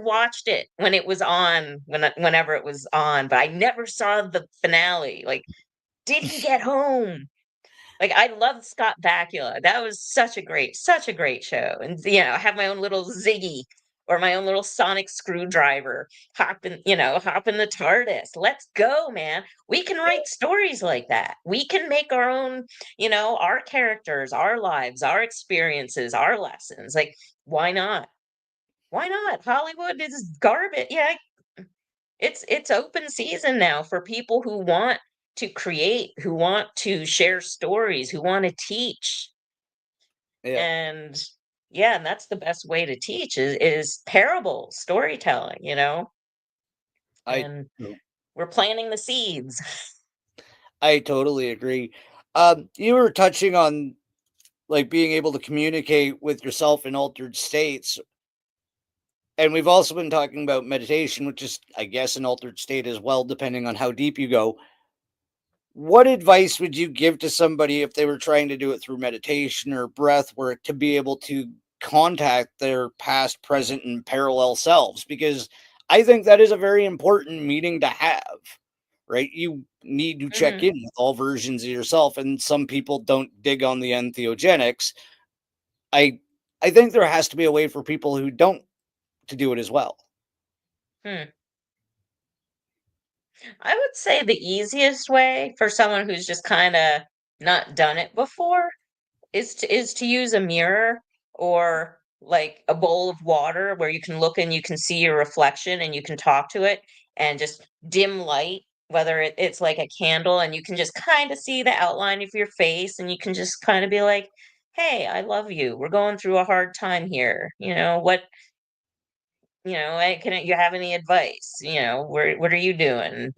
B: watched it when it was on, whenever it was on, but I never saw the finale. Like, did he get home? Like, I love Scott Bakula. That was such a great show. And, I have my own little Ziggy or my own little sonic screwdriver. Hop in the TARDIS. Let's go, man. We can
A: yeah.
B: write stories like that. We can make our own, our characters, our lives, our experiences, our lessons. Like, why not? Why not? Hollywood is garbage. Yeah, it's open season now for people who want to create, who want to share stories, who want to teach.
A: Yeah.
B: And yeah, and that's the best way to teach is parable storytelling.
A: I
B: And we're planting the seeds.
A: I totally agree. You were touching on like being able to communicate with yourself in altered states. And we've also been talking about meditation, which is, I guess, an altered state as well, depending on how deep you go. What advice would you give to somebody if they were trying to do it through meditation or breath work to be able to contact their past, present, and parallel selves? Because I think that is a very important meeting to have, right? You need to check
B: Hmm.
A: in with all versions of yourself, and some people don't dig on the entheogenics. I I think there has to be a way for people who don't to do it as well.
B: Hmm. I would say the easiest way for someone who's just kind of not done it before is to use a mirror or like a bowl of water where you can look and you can see your reflection and you can talk to it and just dim light, whether it's like a candle, and you can just kind of see the outline of your face and you can just kind of be like, hey, I love you, we're going through a hard time here, can you have any advice, what are you doing,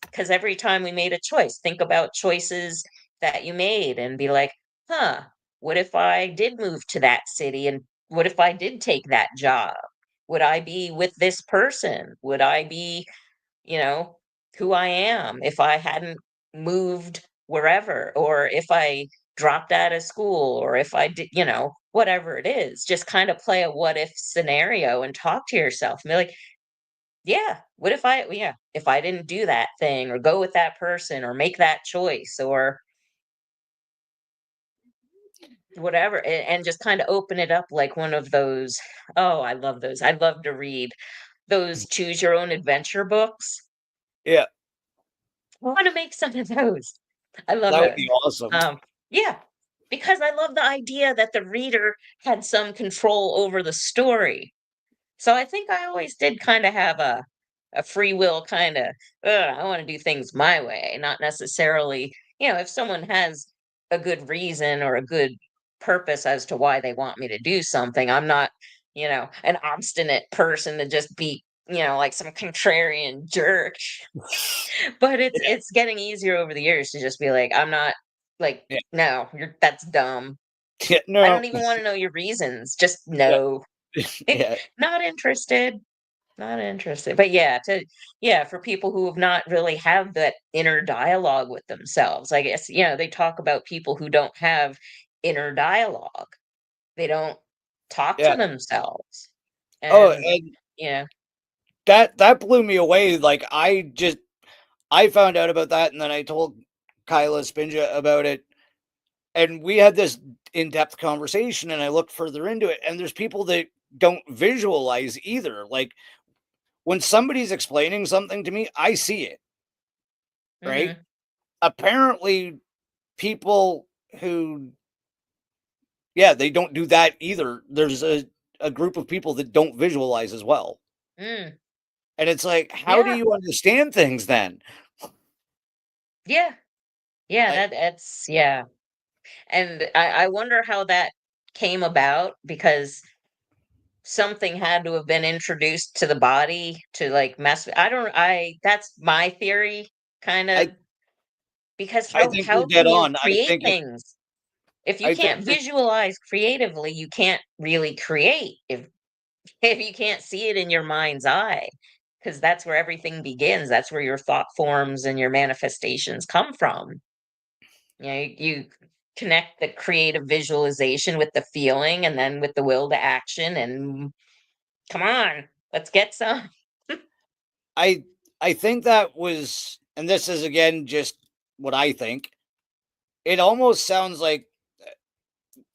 B: because every time we made a choice, think about choices that you made and be like, huh, what if I did move to that city? And what if I did take that job? Would I be with this person? Would I be, you know, who I am if I hadn't moved wherever? Or if I dropped out of school? Or if I did, whatever it is, just kind of play a what if scenario and talk to yourself and be like, if I didn't do that thing or go with that person or make that choice or whatever, and just kind of open it up like one of those. Oh, I love those. I love to read those choose your own adventure books.
A: Yeah,
B: I want to make some of those. I love
A: that would
B: those.
A: be awesome.
B: Yeah, because I love the idea that the reader had some control over the story. So I think I always did kind of have a free will kind of, I want to do things my way, not necessarily, if someone has a good reason or a good purpose as to why they want me to do something, I'm not, an obstinate person to just be, like some contrarian jerk. But
A: Yeah,
B: it's getting easier over the years to just be like, I'm not like,
A: yeah,
B: no, that's dumb.
A: yeah,
B: I
A: no,
B: don't even want to know your reasons. Just
A: yeah,
B: no.
A: yeah,
B: Not interested. Not interested. But yeah, for people who have not really have that inner dialogue with themselves, I guess, they talk about people who don't have inner dialogue. They don't talk to
A: yeah.
B: themselves.
A: Oh,
B: And
A: and
B: yeah.
A: that blew me away. Like I found out about that, and then I told Kyla Spinja about it, and we had this in-depth conversation, and I looked further into it, and there's people that don't visualize either. Like when somebody's explaining something to me, I see it, right?
B: Mhm.
A: Apparently, people who, yeah, they don't do that either. There's a group of people that don't visualize as well.
B: Mm.
A: And it's like, how do
B: Yeah.
A: you understand things then?
B: Yeah. Yeah,
A: I
B: that's yeah. And I wonder how that came about because something had to have been introduced to the body to like mess with, I don't I that's my theory kind
A: I
B: of, because
A: I
B: how
A: think you're
B: how
A: dead
B: can you
A: on.
B: create things if you
A: I think
B: can't
A: you're
B: visualize creatively? You can't really create if you can't see it in your mind's eye, because that's where everything begins. That's where your thought forms and your manifestations come from. You connect the creative visualization with the feeling and then with the will to action, and come on, let's get some.
A: I I think that was, and this is again just what I think. It almost sounds like,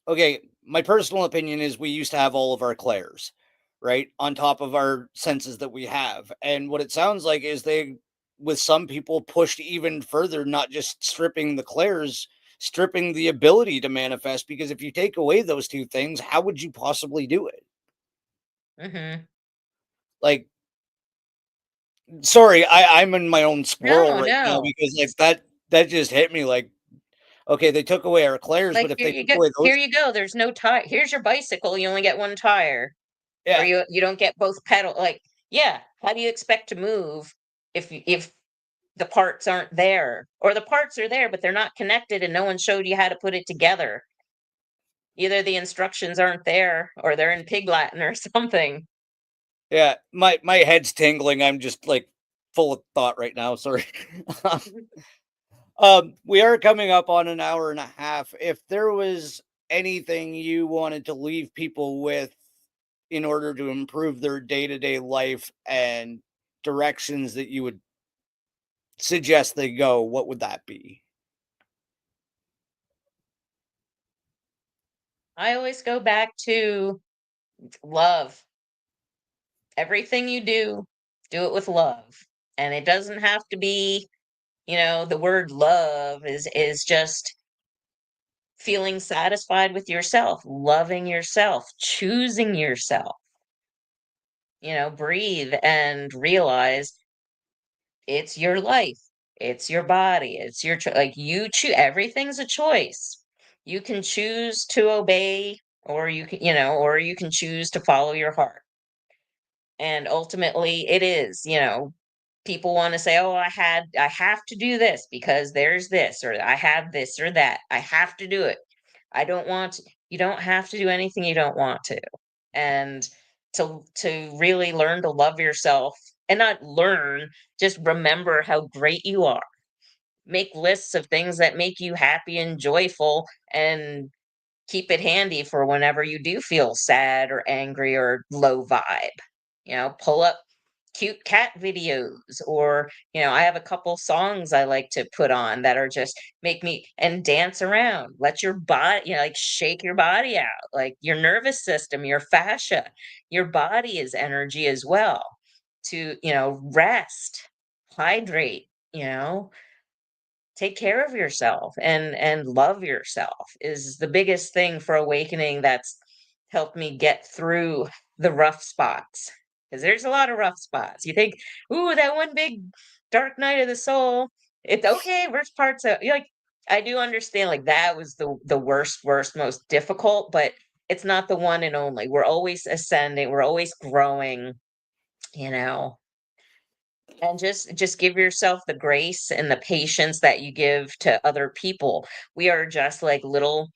A: okay, my personal opinion is we used to have all of our clairs, right? On top of our senses that we have. And what it sounds like is they, with some people, pushed even further, not just stripping the clairs, stripping the ability to manifest. Because if you take away those two things, how would you possibly do it?
B: Mhm.
A: Like, sorry, I'm in my own squirrel
B: No,
A: right now
B: no.
A: because like that just hit me like, okay, they took away our clairs,
B: Like,
A: but if
B: here
A: they
B: you
A: took
B: go
A: away those,
B: here you go, there's no tire. Here's your bicycle, you only get 1 tire, or
A: yeah,
B: you don't get both pedal like, yeah, how do you expect to move if the parts aren't there? Or the parts are there, but they're not connected and no one showed you how to put it together. Either the instructions aren't there or they're in Pig Latin or something.
A: yeah, my head's tingling. I'm just like full of thought right now. Sorry. We are coming up on an hour and a half. If there was anything you wanted to leave people with in order to improve their day-to-day life and directions that you would suggest they go, what would that be?
B: I always go back to love. Everything you do it with love. And it doesn't have to be, the word love is just feeling satisfied with yourself, loving yourself, choosing yourself. Breathe and realize it's your life, it's your body, it's your like you choose. Everything's a choice. You can choose to obey, or or you can choose to follow your heart. And ultimately it is, people want to say, oh, I have to do this because there's this, or I have this or that, I have to do it. I don't want to. You don't have to do anything you don't want to. And to really learn to love yourself, and not learn, just remember how great you are. Make lists of things that make you happy and joyful, and keep it handy for whenever you do feel sad or angry or low vibe. Pull up cute cat videos, or I have a couple songs I like to put on that are just make me and dance around, let your body, like shake your body out, like your nervous system, your fascia, your body is energy as well, to rest, hydrate, take care of yourself and love yourself is the biggest thing for awakening. That's helped me get through the rough spots, because there's a lot of rough spots. You think, ooh, that one big dark night of the soul, it's okay, worst parts of you're like, I do understand, like that was the worst most difficult, but it's not the one and only. We're always ascending, we're always growing, you know and just give yourself the grace and the patience that you give to other people. We are just like little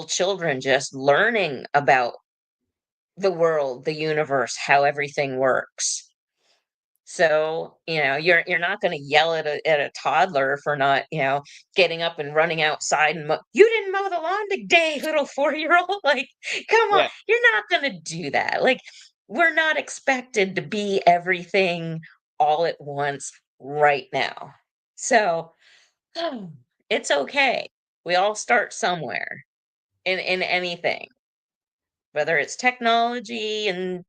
B: children, just learning about the world, the universe, how everything works. So, you're not going to yell at a toddler for not, getting up and running outside and you didn't mow the lawn today, little 4-year-old. Like, come on,
A: Yeah.
B: you're not going to do that. Like, we're not expected to be everything all at once right now. So, it's okay. We all start somewhere in anything, whether it's technology and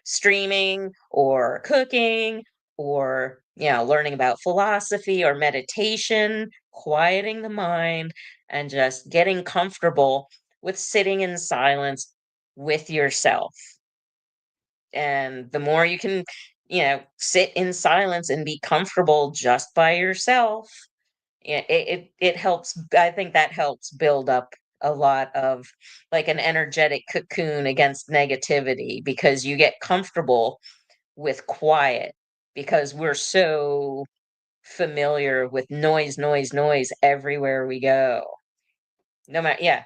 B: streaming or cooking, or learning about philosophy or meditation, quieting the mind and just getting comfortable with sitting in silence with yourself. And the more you can sit in silence and be comfortable just by yourself, it helps. I think that helps build up a lot of, like, an energetic cocoon against negativity, because you get comfortable with quiet, because we're so familiar with noise, noise, noise everywhere we go. No matter, yeah,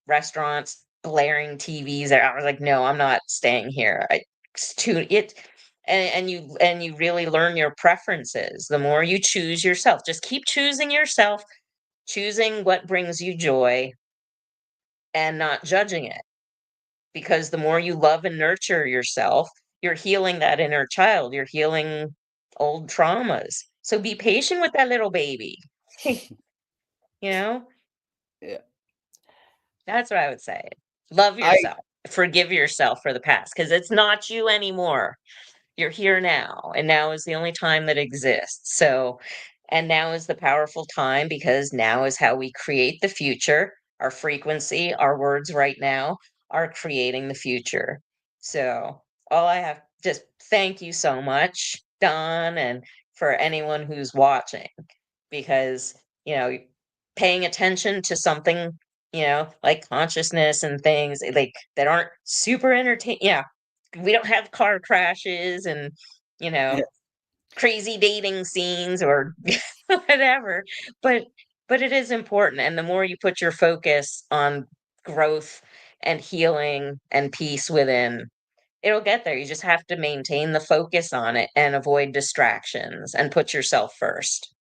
B: restaurants, blaring TVs. I was like, no, I'm not staying here. It's too it. And you really learn your preferences the more you choose yourself. Just keep choosing yourself, choosing what brings you joy, and not judging it, because the more you love and nurture yourself, you're healing that inner child, you're healing old traumas. So be patient with that little baby. you know
A: Yeah.
B: that's what I would say. Love
A: I
B: yourself, forgive yourself for the past, because it's not you anymore. You're here now, and now is the only time that exists. So, and now is the powerful time, because now is how we create the future. Our frequency, our words right now are creating the future. So, all I have, just thank you so much, Don, and for anyone who's watching, because, you know, paying attention to something, like consciousness and things like that aren't super entertaining. Yeah, we don't have car crashes and, you know, crazy dating scenes or whatever, but it is important, and the more you put your focus on growth and healing and peace within, it'll get there. You just have to maintain the focus on it and avoid distractions and put yourself first.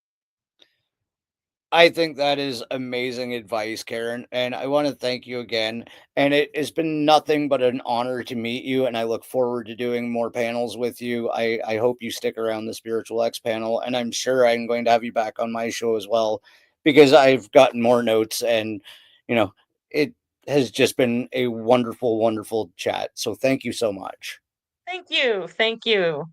A: I think that is amazing advice, Karen, and I want to thank you again. And it has been nothing but an honor to meet you, and I look forward to doing more panels with you. I hope you stick around the Spiritual X panel, and I'm sure I'm going to have you back on my show as well, because I've gotten more notes, and you know, it has just been a wonderful, wonderful chat. So thank you so much.
B: Thank you. Thank you.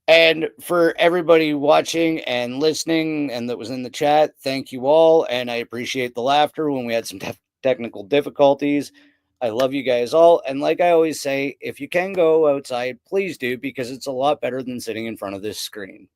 A: And for everybody watching and listening and that was in the chat, thank you all. And I appreciate the laughter when we had some technical difficulties. I love you guys all. And like I always say, if you can go outside, please do, because it's a lot better than sitting in front of this screen.